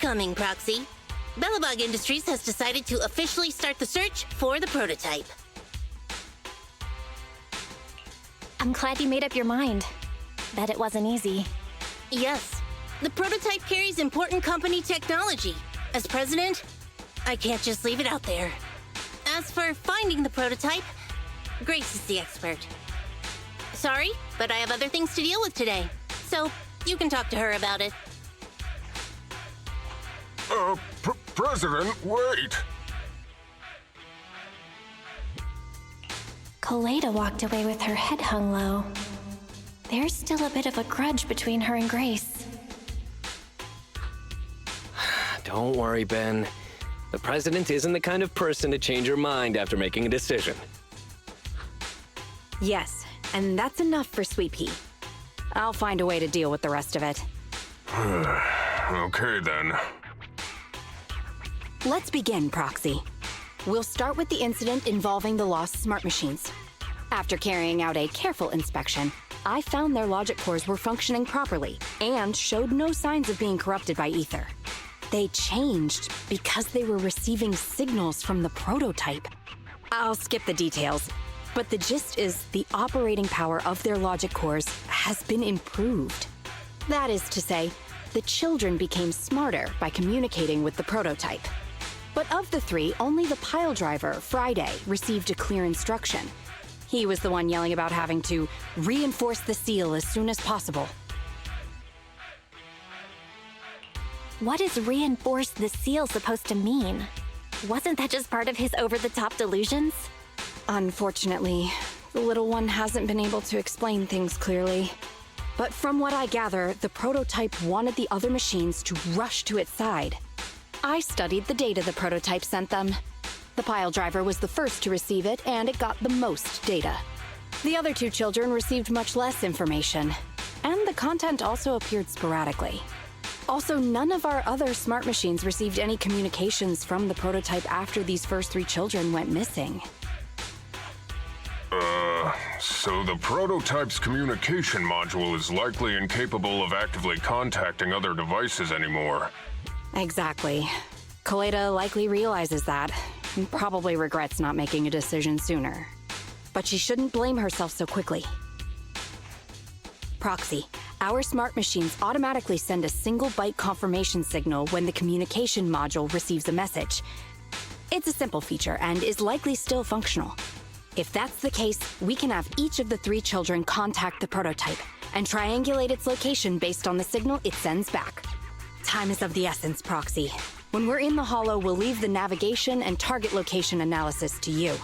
coming, Proxy. Belobog Industries has decided to officially start the search for the prototype. I'm glad you made up your mind. Bet it wasn't easy. Yes. The prototype carries important company technology. As president, I can't just leave it out there. As for finding the prototype, Grace is the expert. Sorry, but I have other things to deal with today. So, you can talk to her about it. President, wait! Colada walked away with her head hung low. There's still a bit of a grudge between her and Grace. Don't worry, Ben. The president isn't the kind of person to change her mind after making a decision. Yes, and that's enough for Sweet Pea. I'll find a way to deal with the rest of it. Okay, then. Let's begin, Proxy. We'll start with the incident involving the lost smart machines. After carrying out a careful inspection, I found their logic cores were functioning properly and showed no signs of being corrupted by ether. They changed because they were receiving signals from the prototype. I'll skip the details, but the gist is the operating power of their logic cores has been improved. That is to say, the children became smarter by communicating with the prototype. But of the three, only the pile driver, Friday, received a clear instruction. He was the one yelling about having to reinforce the seal as soon as possible. What is reinforce the seal supposed to mean? Wasn't that just part of his over-the-top delusions? Unfortunately, the little one hasn't been able to explain things clearly. But from what I gather, the prototype wanted the other machines to rush to its side. I studied the data the prototype sent them. The pile driver was the first to receive it, and it got the most data. The other two children received much less information, and the content also appeared sporadically. Also, none of our other smart machines received any communications from the prototype after these first three children went missing. So the prototype's communication module is likely incapable of actively contacting other devices anymore. Exactly. Colada likely realizes that, and probably regrets not making a decision sooner. But she shouldn't blame herself so quickly. Proxy, our smart machines automatically send a single byte confirmation signal when the communication module receives a message. It's a simple feature and is likely still functional. If that's the case, we can have each of the three children contact the prototype and triangulate its location based on the signal it sends back. Time is of the essence, Proxy. When we're in the Hollow, we'll leave the navigation and target location analysis to you.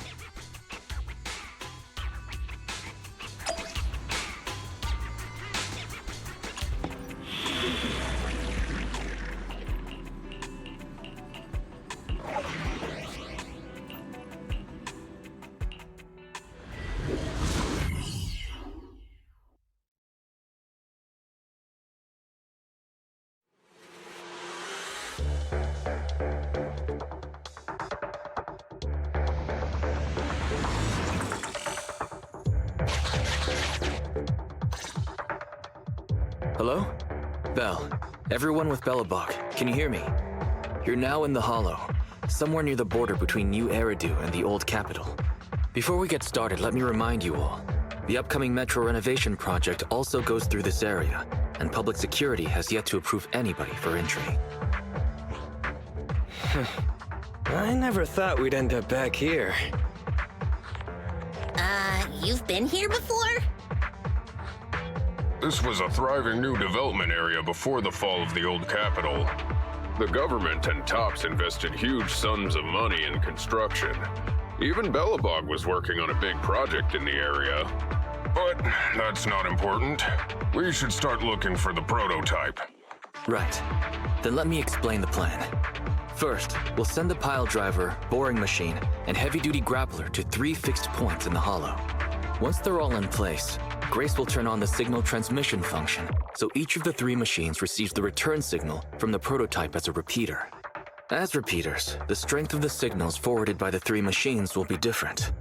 Hello? Bell. Everyone with Belobog, can you hear me? You're now in the Hollow, somewhere near the border between New Eridu and the Old Capital. Before we get started, let me remind you all, the upcoming metro renovation project also goes through this area, and public security has yet to approve anybody for entry. I never thought we'd end up back here. You've been here before? This was a thriving new development area before the fall of the old capital. The government and TOPS invested huge sums of money in construction. Even Belobog was working on a big project in the area. But that's not important. We should start looking for the prototype. Right. Then let me explain the plan. First, we'll send the pile driver, boring machine, and heavy-duty grappler to 3 fixed points in the Hollow. Once they're all in place, Grace will turn on the signal transmission function, so each of the 3 machines receives the return signal from the prototype as a repeater. As repeaters, the strength of the signals forwarded by the 3 machines will be different.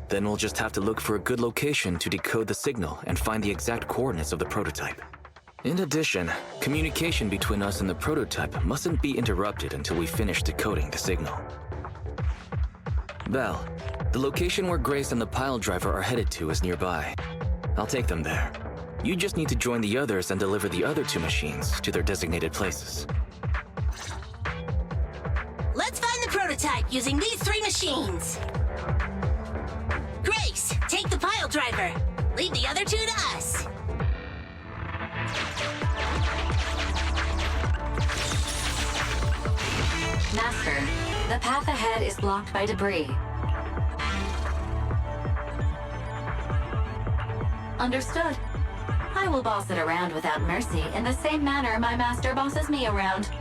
Then we'll just have to look for a good location to decode the signal and find the exact coordinates of the prototype. In addition, communication between us and the prototype mustn't be interrupted until we finish decoding the signal. Belle, the location where Grace and the pile driver are headed to is nearby. I'll take them there. You just need to join the others and deliver the other 2 machines to their designated places. Let's find the prototype using these 3 machines. Grace, take the pile driver. Leave the other 2 to us. Master, the path ahead is blocked by debris. Understood. I will boss it around without mercy in the same manner my master bosses me around.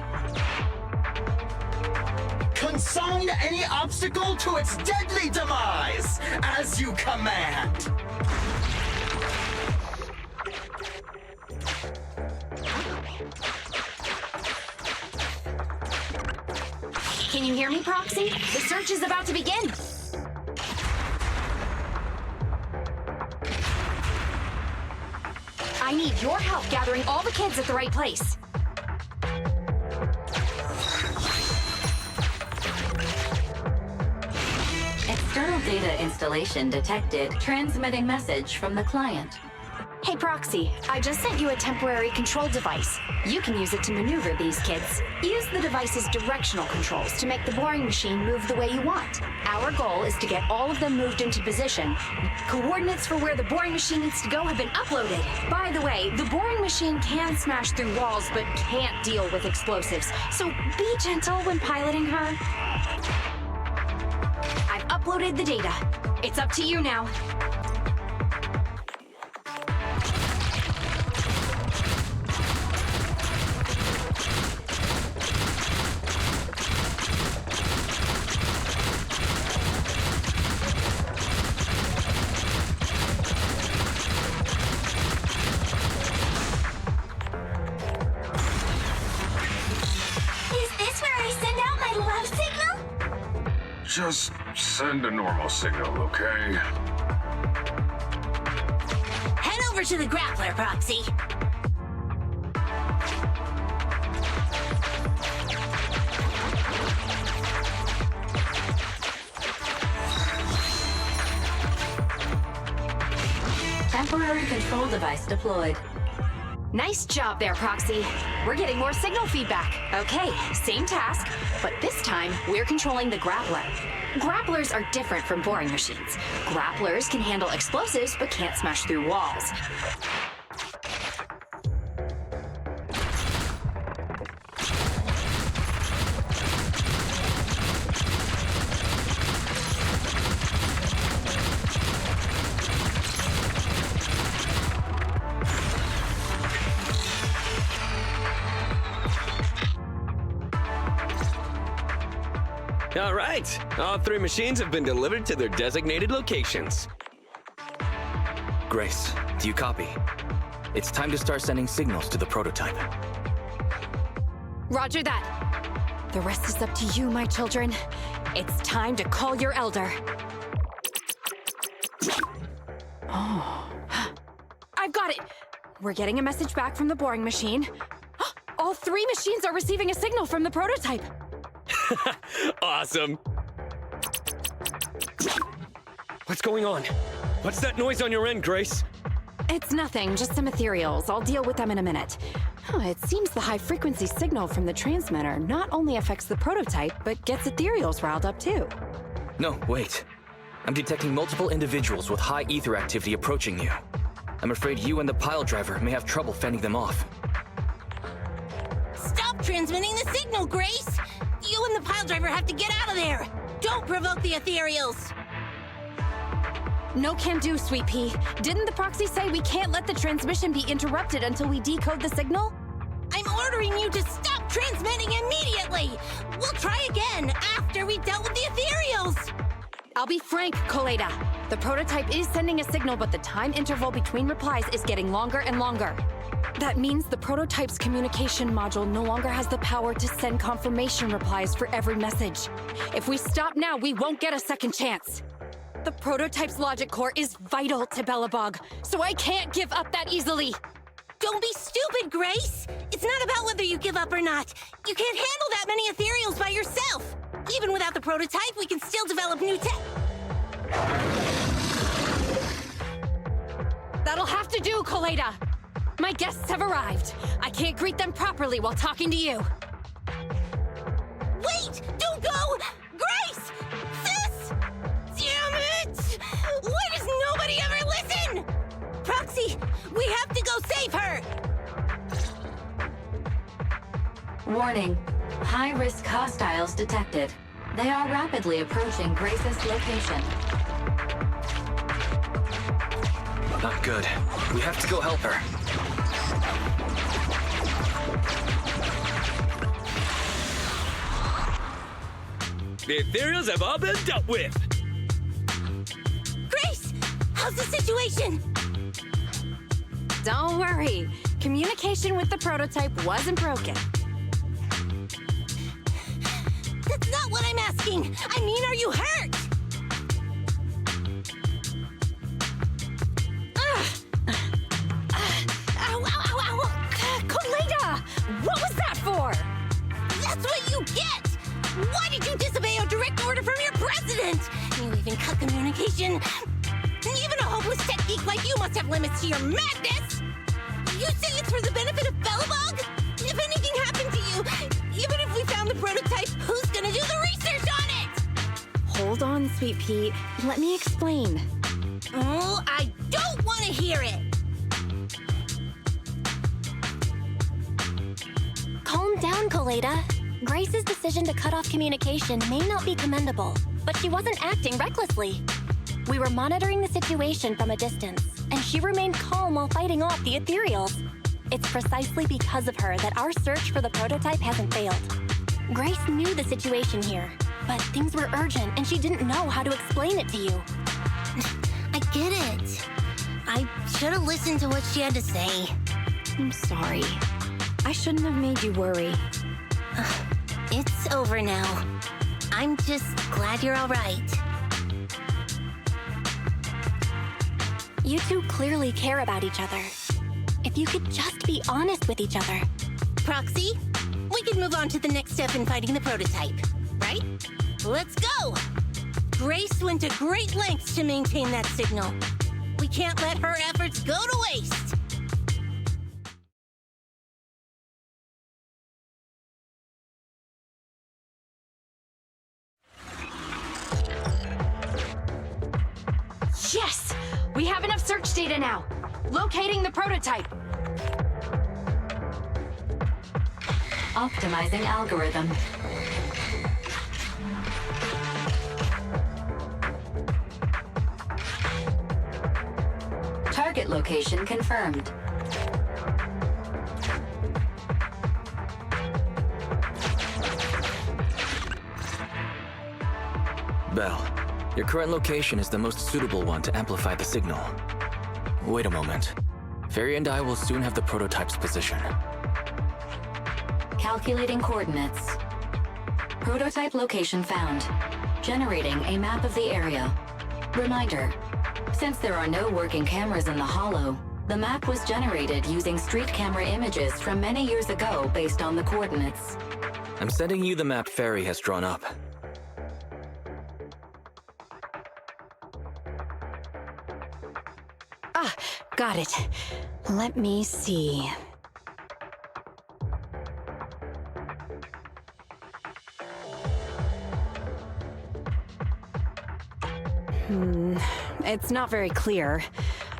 Consign any obstacle to its deadly demise, as you command. Can you hear me, Proxy? The search is about to begin. I need your help gathering all the kids at the right place. External data installation detected. Transmitting message from the client. Hey, Proxy, I just sent you a temporary control device. You can use it to maneuver these kids. Use the device's directional controls to make the boring machine move the way you want. Our goal is to get all of them moved into position. Coordinates for where the boring machine needs to go have been uploaded. By the way, the boring machine can smash through walls but can't deal with explosives, so be gentle when piloting her. I've uploaded the data. It's up to you now. Just send a normal signal, okay? Head over to the grappler, Proxy. Temporary control device deployed. Nice job there, Proxy. We're getting more signal feedback. Okay, same task, but this time we're controlling the grappler. Grapplers are different from boring machines. Grapplers can handle explosives but can't smash through walls. All right, all 3 machines have been delivered to their designated locations. Grace, do you copy? It's time to start sending signals to the prototype. Roger that. The rest is up to you, my children. It's time to call your elder. Oh. I've got it. We're getting a message back from the boring machine. All 3 machines are receiving a signal from the prototype. Awesome. What's going on? What's that noise on your end, Grace? It's nothing, just some ethereals. I'll deal with them in a minute. It seems the high-frequency signal from the transmitter not only affects the prototype, but gets ethereals riled up too. No, wait. I'm detecting multiple individuals with high ether activity approaching you. I'm afraid you and the pile driver may have trouble fending them off. Stop transmitting the signal, Grace! You and the pile driver have to get out of there! Don't provoke the ethereals! No can do, Sweet Pea. Didn't the proxy say we can't let the transmission be interrupted until we decode the signal? I'm ordering you to stop transmitting immediately! We'll try again after we've dealt with the ethereals! I'll be frank, Coleda. The prototype is sending a signal, but the time interval between replies is getting longer and longer. That means the prototype's communication module no longer has the power to send confirmation replies for every message. If we stop now, we won't get a second chance. The prototype's logic core is vital to Belobog, so I can't give up that easily. Don't be stupid, Grace! It's not about whether you give up or not. You can't handle that many ethereals by yourself. Even without the prototype, we can still develop new tech. That'll have to do, Koleda. My guests have arrived. I can't greet them properly while talking to you. Wait! Don't go! Grace! Sis! Damn it! Why does nobody ever listen? Proxy, we have to go save her! Warning. High-risk hostiles detected. They are rapidly approaching Grace's location. Not good. We have to go help her. The ethereals have all been dealt with. Grace! How's the situation? Don't worry. Communication with the prototype wasn't broken. That's not what I'm asking. I mean, are you hurt? Ow, ow, ow, ow! Koleda! What was that for? That's what you get! Why did you disobey a direct order from your president? You even cut communication. Even a hopeless tech geek like you must have limits to your madness! You say it's for the benefit of Belobog? If anything happened to you, even if we found the prototype, who's gonna do the research on it? Hold on, Sweet Pea. Let me explain. Oh, I don't want to hear it! Calm down, Koleda. Grace's decision to cut off communication may not be commendable, but she wasn't acting recklessly. We were monitoring the situation from a distance, and she remained calm while fighting off the ethereals. It's precisely because of her that our search for the prototype hasn't failed. Grace knew the situation here, but things were urgent and she didn't know how to explain it to you. I get it. I should have listened to what she had to say. I'm sorry. I shouldn't have made you worry. It's over now. I'm just glad you're all right. You two clearly care about each other. If you could just be honest with each other. Proxy, we can move on to the next step in fighting the prototype, right? Let's go! Grace went to great lengths to maintain that signal. We can't let her efforts go to waste. Yes! We have enough search data now. Locating the prototype. Optimizing algorithm. Target location confirmed. Belle, your current location is the most suitable one to amplify the signal. Wait a moment. Fairy and I will soon have the prototype's position. Calculating coordinates. Prototype location found. Generating a map of the area. Reminder, since there are no working cameras in the hollow, the map was generated using street camera images from many years ago based on the coordinates. I'm sending you the map Fairy has drawn up. Ah, got it. Let me see. It's not very clear.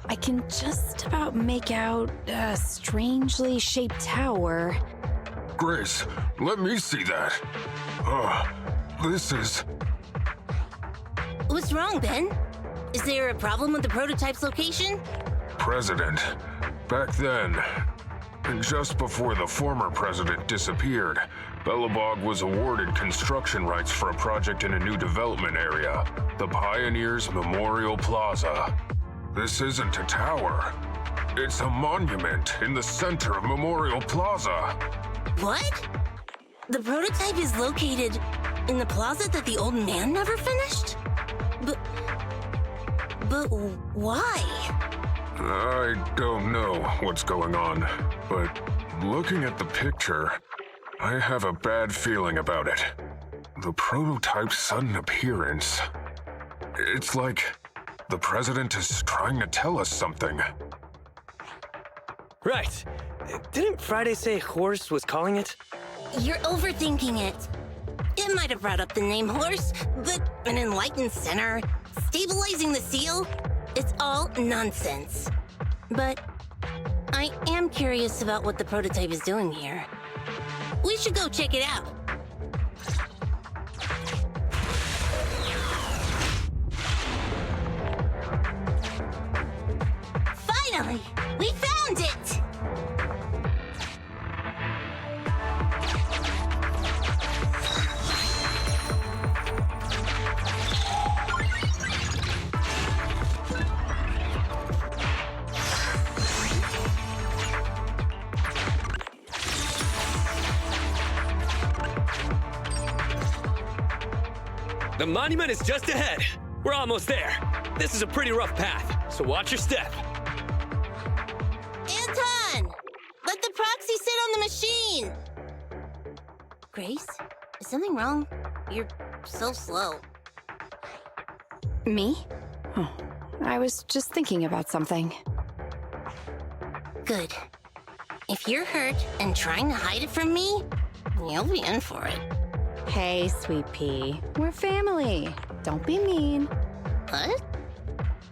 I can just about make out a strangely shaped tower. Grace, let me see that. This is... What's wrong, Ben? Is there a problem with the prototype's location? President. Back then, and just before the former president disappeared, Belobog was awarded construction rights for a project in a new development area, the Pioneers Memorial Plaza. This isn't a tower. It's a monument in the center of Memorial Plaza. What? The prototype is located in the plaza that the old man never finished? But why? I don't know what's going on, but looking at the picture, I have a bad feeling about it. The prototype's sudden appearance. It's like the president is trying to tell us something. Right. Didn't Friday say Horse was calling it? You're overthinking it. It might have brought up the name Horse, but an enlightened center, stabilizing the seal, it's all nonsense. But I am curious about what the prototype is doing here. We should go check it out. Finally! We found it! The monument is just ahead. We're almost there. This is a pretty rough path, so watch your step. Anton! Let the proxy sit on the machine! Grace, is something wrong? You're so slow. Me? Oh, I was just thinking about something. Good. If you're hurt and trying to hide it from me, you'll be in for it. Hey, Sweet Pea. We're family. Don't be mean. What?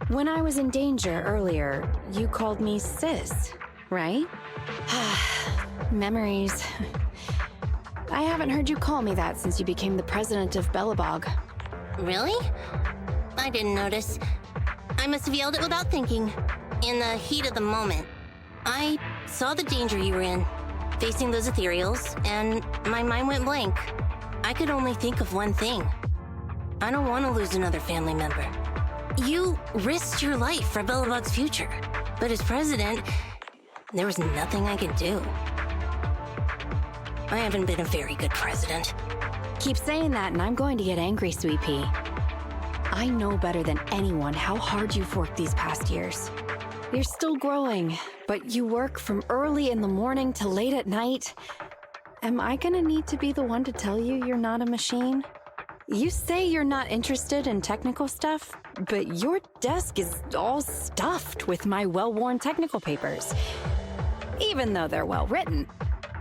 When I was in danger earlier, you called me sis, right? Memories. I haven't heard you call me that since you became the president of Belobog. Really? I didn't notice. I must have yelled it without thinking. In the heat of the moment. I saw the danger you were in, facing those ethereals, and my mind went blank. I could only think of one thing. I don't want to lose another family member. You risked your life for Belobog's future, but as president, there was nothing I could do. I haven't been a very good president. Keep saying that and I'm going to get angry, Sweet Pea. I know better than anyone how hard you've worked these past years. You're still growing, but you work from early in the morning to late at night. Am I gonna need to be the one to tell you you're not a machine? You say you're not interested in technical stuff, but your desk is all stuffed with my well-worn technical papers. Even though they're well-written.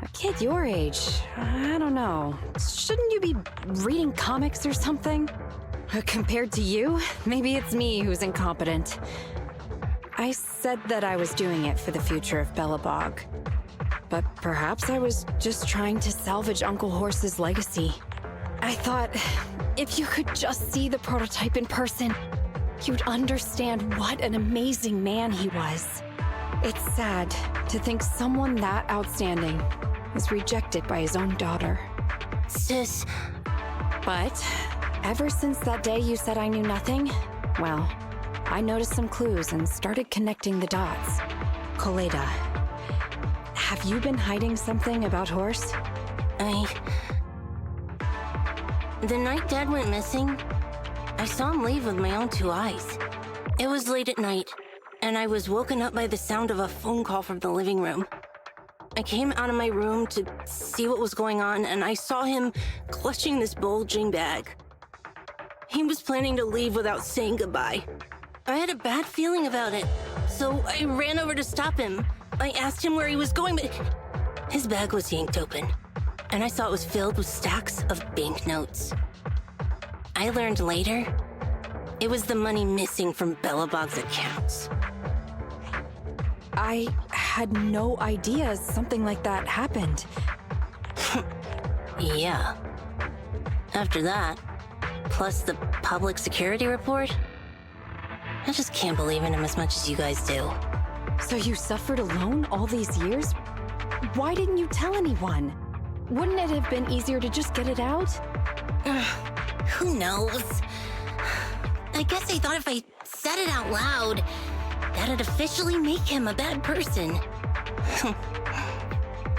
A kid your age, I don't know. Shouldn't you be reading comics or something? Compared to you, maybe it's me who's incompetent. I said that I was doing it for the future of Belobog. But perhaps I was just trying to salvage Uncle Horse's legacy. I thought, if you could just see the prototype in person, you'd understand what an amazing man he was. It's sad to think someone that outstanding was rejected by his own daughter. Sis. But ever since that day you said I knew nothing, well, I noticed some clues and started connecting the dots. Koleda. Have you been hiding something about Horse? The night Dad went missing, I saw him leave with my own two eyes. It was late at night, and I was woken up by the sound of a phone call from the living room. I came out of my room to see what was going on, and I saw him clutching this bulging bag. He was planning to leave without saying goodbye. I had a bad feeling about it, so I ran over to stop him. I asked him where he was going, but his bag was yanked open, and I saw it was filled with stacks of banknotes. I learned later, it was the money missing from Belobog's accounts. I had no idea something like that happened. Yeah. After that, plus the public security report, I just can't believe in him as much as you guys do. So you suffered alone all these years? Why didn't you tell anyone? Wouldn't it have been easier to just get it out? Who knows? I guess I thought if I said it out loud, that'd officially make him a bad person.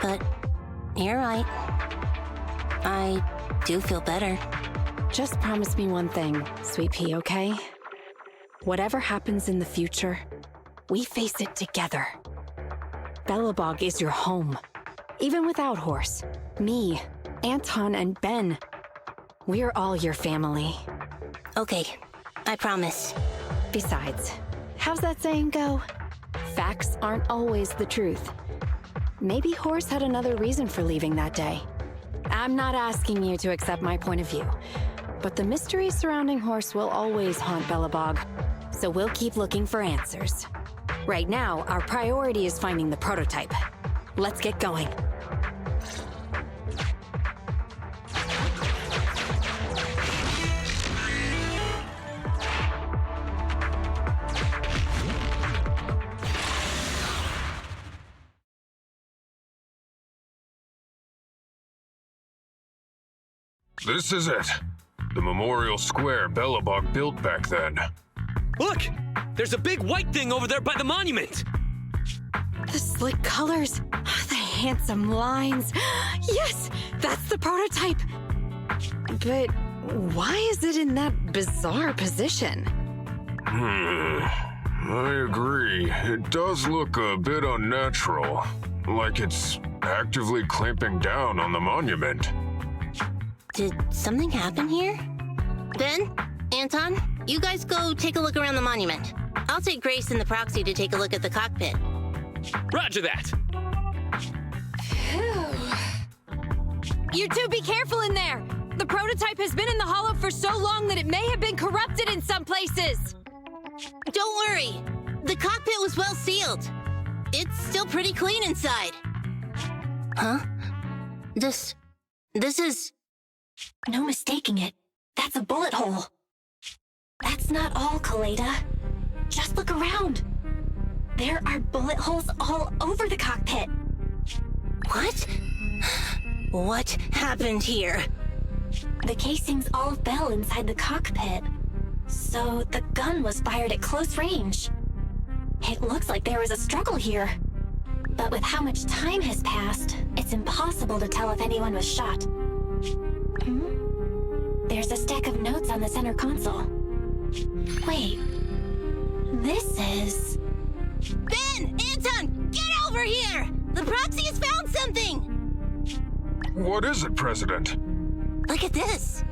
But you're right. I do feel better. Just promise me one thing, Sweet Pea, okay? Whatever happens in the future, we face it together. Belobog is your home. Even without Horse, me, Anton, and Ben, we're all your family. Okay, I promise. Besides, how's that saying go? Facts aren't always the truth. Maybe Horse had another reason for leaving that day. I'm not asking you to accept my point of view, but the mystery surrounding Horse will always haunt Belobog, so we'll keep looking for answers. Right now, our priority is finding the prototype. Let's get going. This is it. The memorial square Belobog built back then. Look! There's a big white thing over there by the monument! The slick colors, the handsome lines. Yes, that's the prototype. But why is it in that bizarre position? I agree. It does look a bit unnatural. Like it's actively clamping down on the monument. Did something happen here? Ben? Anton? You guys go take a look around the monument. I'll take Grace and the proxy to take a look at the cockpit. Roger that! You two be careful in there! The prototype has been in the hollow for so long that it may have been corrupted in some places! Don't worry! The cockpit was well sealed. It's still pretty clean inside. Huh? This is... No mistaking it. That's a bullet hole. That's not all, Kaleda. Just look around. There are bullet holes all over the cockpit. What? What happened here? The casings all fell inside the cockpit. So the gun was fired at close range. It looks like there was a struggle here. But with how much time has passed, it's impossible to tell if anyone was shot. There's a stack of notes on the center console. Wait. This is... Ben! Anton! Get over here! The proxy has found something! What is it, President? Look at this!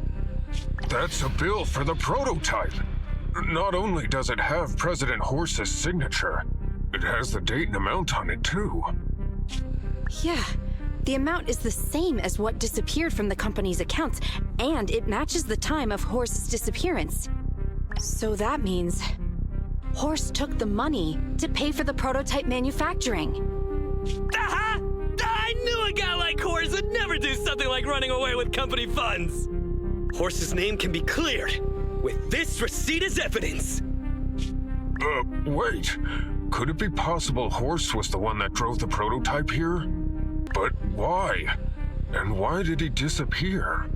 That's a bill for the prototype. Not only does it have President Horse's signature, it has the date and amount on it, too. Yeah, the amount is the same as what disappeared from the company's accounts, and it matches the time of Horse's disappearance. So that means Horse took the money to pay for the prototype manufacturing. Aha! I knew a guy like Horse would never do something like running away with company funds! Horse's name can be cleared with this receipt as evidence. Wait. Could it be possible Horse was the one that drove the prototype here? But why? And why did he disappear?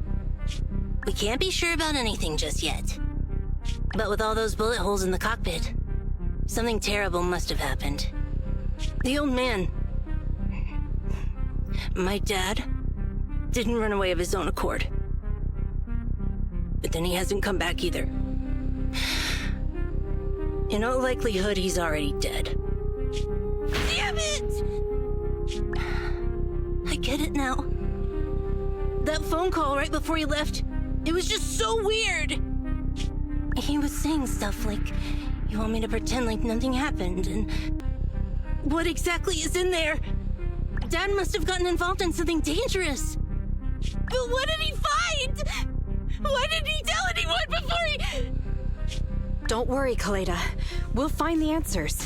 We can't be sure about anything just yet. But with all those bullet holes in the cockpit, something terrible must have happened. The old man, my dad, didn't run away of his own accord. But then he hasn't come back either. In all likelihood, he's already dead. Damn it! I get it now. That phone call right before he left, it was just so weird. He was saying stuff like, you want me to pretend like nothing happened, and what exactly is in there? Dad must have gotten involved in something dangerous. But what did he find? Why didn't he tell anyone before he... Don't worry, Kaleda. We'll find the answers.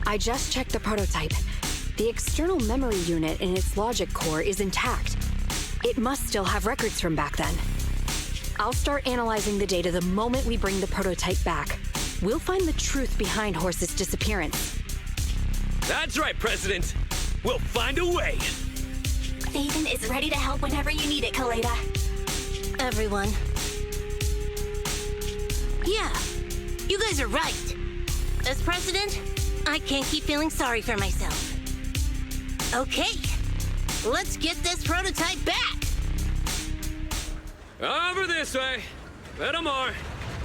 I just checked the prototype. The external memory unit in its logic core is intact. It must still have records from back then. I'll start analyzing the data the moment we bring the prototype back. We'll find the truth behind Horse's disappearance. That's right, President. We'll find a way. Nathan is ready to help whenever you need it, Kaleda. Everyone. Yeah, you guys are right. As president, I can't keep feeling sorry for myself. Okay, let's get this prototype back. Over this way. Little more.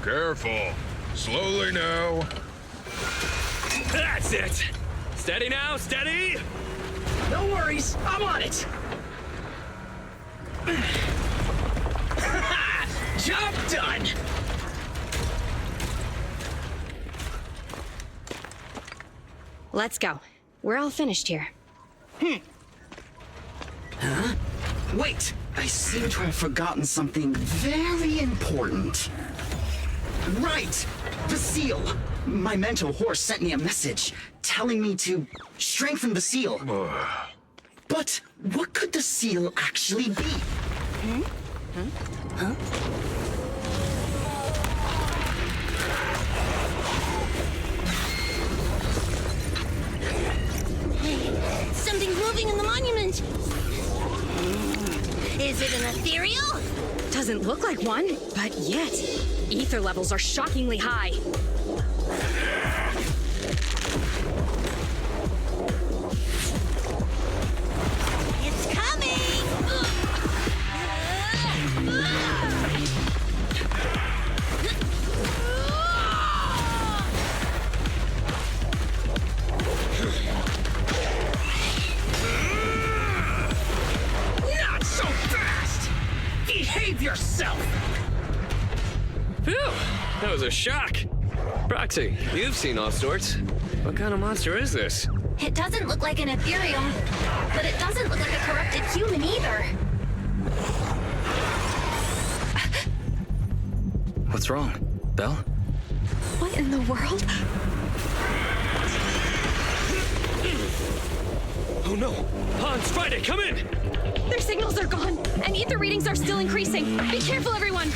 Careful. Slowly now. That's it! Steady now, steady! No worries, I'm on it! Job done! Let's go. We're all finished here. Huh? Wait, I seem to have forgotten something very important. Right! The seal! My mentor horse sent me a message telling me to strengthen the seal. But what could the seal actually be? Something's moving in the monument. Is it an ethereal? Doesn't look like one, but yet, ether levels are shockingly high. It's coming! Not so fast! Behave yourself! Phew! That was a shock. Proxy, you've seen all sorts. What kind of monster is this? It doesn't look like an ethereal, but it doesn't look like a corrupted human either. What's wrong? Belle? What in the world? Oh no! Hans, Friday, come in! Their signals are gone, and ether readings are still increasing. Be careful, everyone!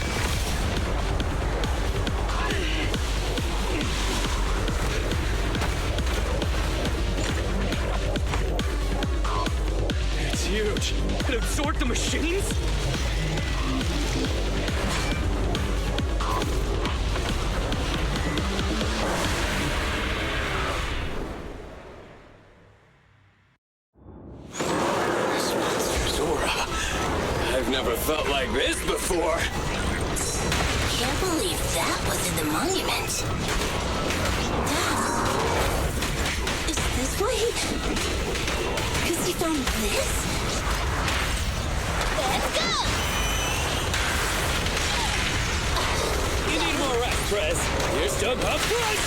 It's huge. It absorbed the machines? This monster's aura. I've never felt like this before. Can't believe that was in the monument. Dad, is this why because he found this? Let's go! You need more rest, Prez. You're stuck up front!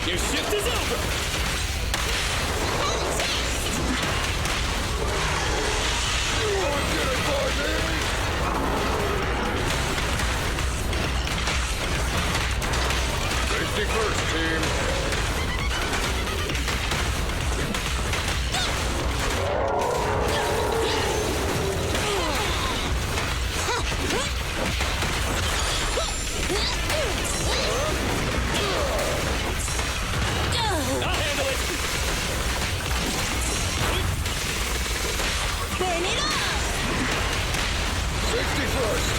Your shift is over! Safety first, team. I'll handle it! Burn it up! Safety first.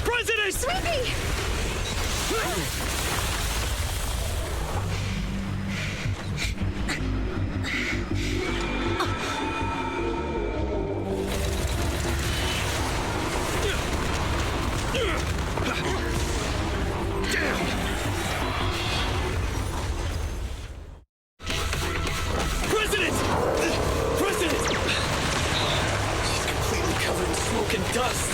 President! Sweepy! President! President! She's completely covered in smoke and dust.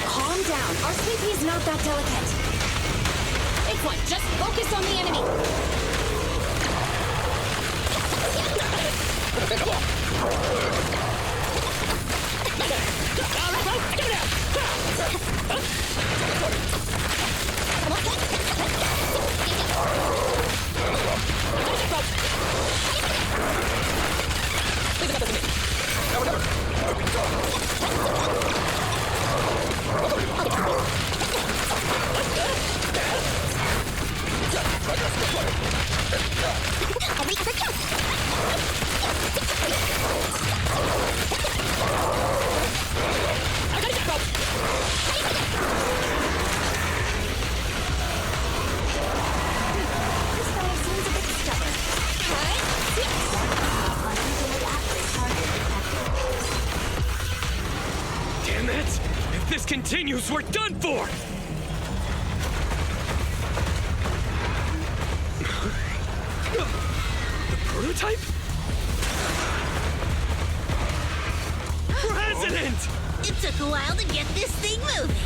Calm down. Our sweepy's not that delicate. It's what? Just focus on the enemy. continues, we're done for! The prototype? President! It took a while to get this thing moving.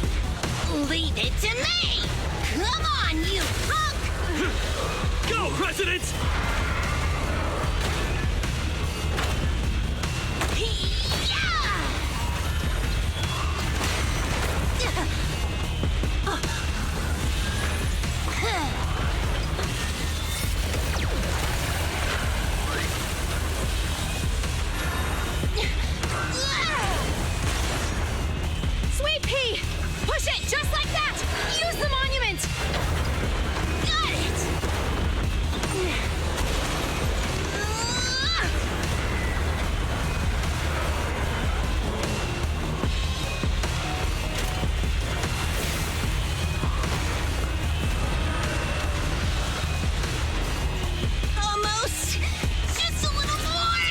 Leave it to me! Come on, you punk! Go, President! Sweet pea! Push it just like that! Use the monument! Got it! Almost! Just a little more!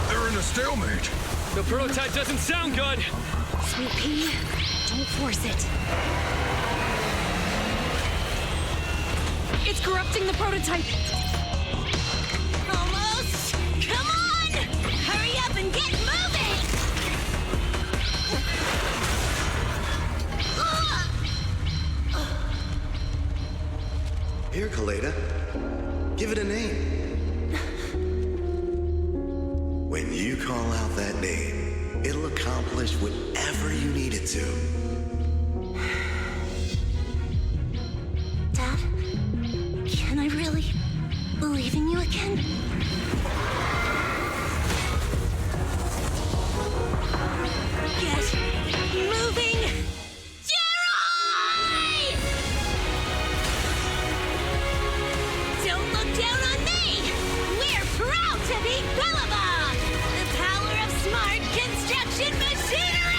They're in a stalemate. The prototype doesn't sound good! Sweet pea, don't force it. It's corrupting the prototype. Almost! Come on! Hurry up and get moving! Here, Kaleda. Give it a name. When you call out that name, it'll accomplish whatever you need it to. Dad, can I really believe in you again? Get moving! Jerry! Don't look down on me! We're proud to be Belobog, the power of smart construction machinery!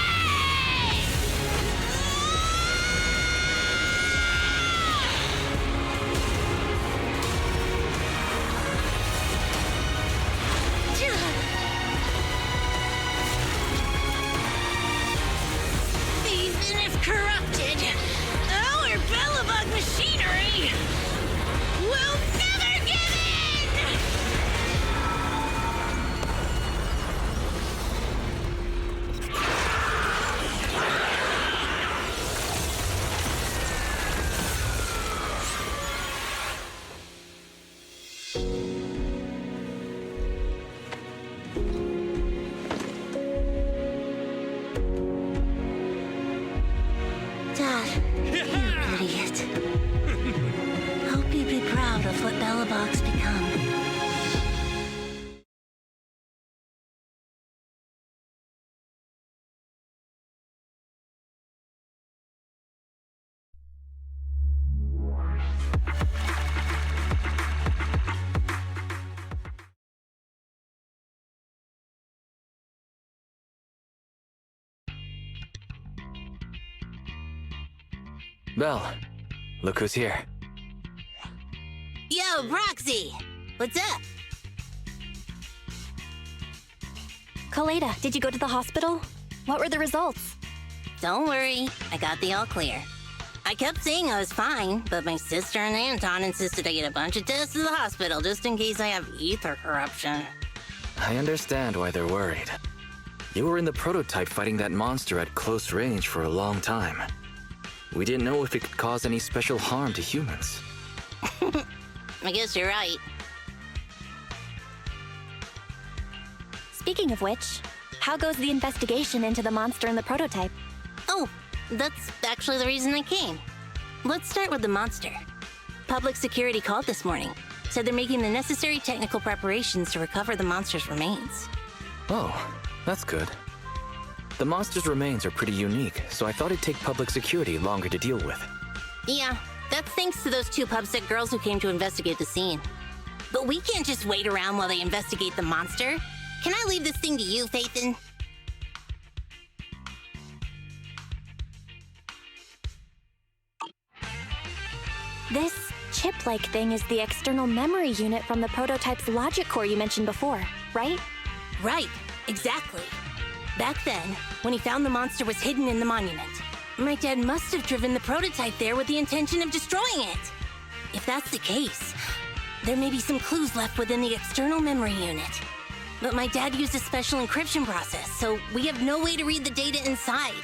Even if corrupted, our Belobog machinery will never give in! Dad, you idiot. Hope you'd be proud of what Belobog's become. Belle, look who's here. Yo, Proxy! What's up? Kaleda, did you go to the hospital? What were the results? Don't worry, I got the all clear. I kept saying I was fine, but my sister and Anton insisted I get a bunch of tests at the hospital just in case I have ether corruption. I understand why they're worried. You were in the prototype fighting that monster at close range for a long time. We didn't know if it could cause any special harm to humans. I guess you're right. Speaking of which, how goes the investigation into the monster in the prototype? Oh, that's actually the reason I came. Let's start with the monster. Public security called this morning. Said they're making the necessary technical preparations to recover the monster's remains. Oh, that's good. The monster's remains are pretty unique, so I thought it'd take public security longer to deal with. Yeah, that's thanks to those two pubsec girls who came to investigate the scene. But we can't just wait around while they investigate the monster. Can I leave this thing to you, Phaethon? This chip-like thing is the external memory unit from the prototype's logic core you mentioned before, right? Right. Exactly. Back then, when he found the monster was hidden in the monument, my dad must have driven the prototype there with the intention of destroying it. If that's the case, there may be some clues left within the external memory unit. But my dad used a special encryption process, so we have no way to read the data inside.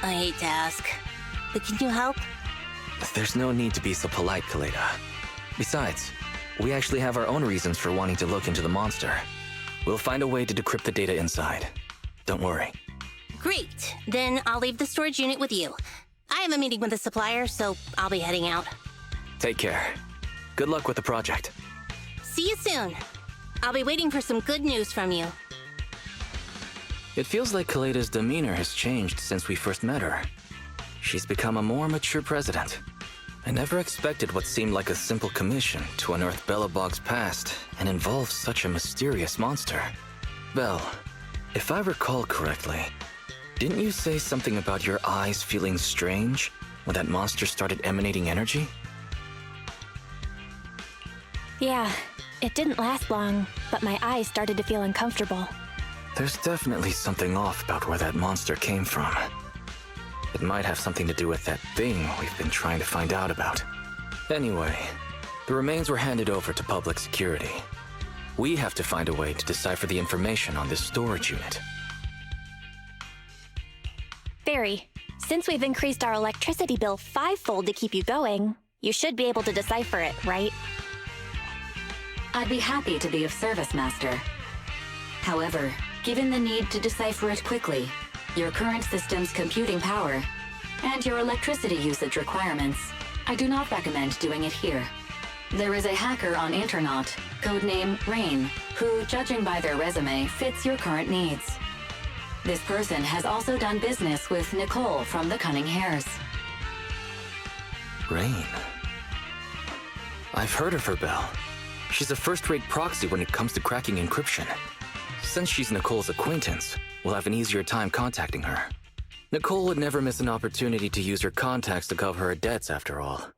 I hate to ask, but can you help? There's no need to be so polite, Kaleda. Besides, we actually have our own reasons for wanting to look into the monster. We'll find a way to decrypt the data inside. Don't worry. Great. Then I'll leave the storage unit with you. I have a meeting with the supplier, so I'll be heading out. Take care. Good luck with the project. See you soon. I'll be waiting for some good news from you. It feels like Kaleda's demeanor has changed since we first met her. She's become a more mature president. I never expected what seemed like a simple commission to unearth Belobog's past and involve such a mysterious monster. Belle, if I recall correctly, didn't you say something about your eyes feeling strange when that monster started emanating energy? Yeah, it didn't last long, but my eyes started to feel uncomfortable. There's definitely something off about where that monster came from. It might have something to do with that thing we've been trying to find out about. Anyway, the remains were handed over to public security. We have to find a way to decipher the information on this storage unit. Barry, since we've increased our electricity bill 5-fold to keep you going, you should be able to decipher it, right? I'd be happy to be of service, Master. However, given the need to decipher it quickly, your current system's computing power, and your electricity usage requirements, I do not recommend doing it here. There is a hacker on Internaut, codename Rain, who, judging by their resume, fits your current needs. This person has also done business with Nicole from the Cunning Hares. Rain. I've heard of her, Belle. She's a first-rate proxy when it comes to cracking encryption. Since she's Nicole's acquaintance, we'll have an easier time contacting her. Nicole would never miss an opportunity to use her contacts to cover her debts, after all.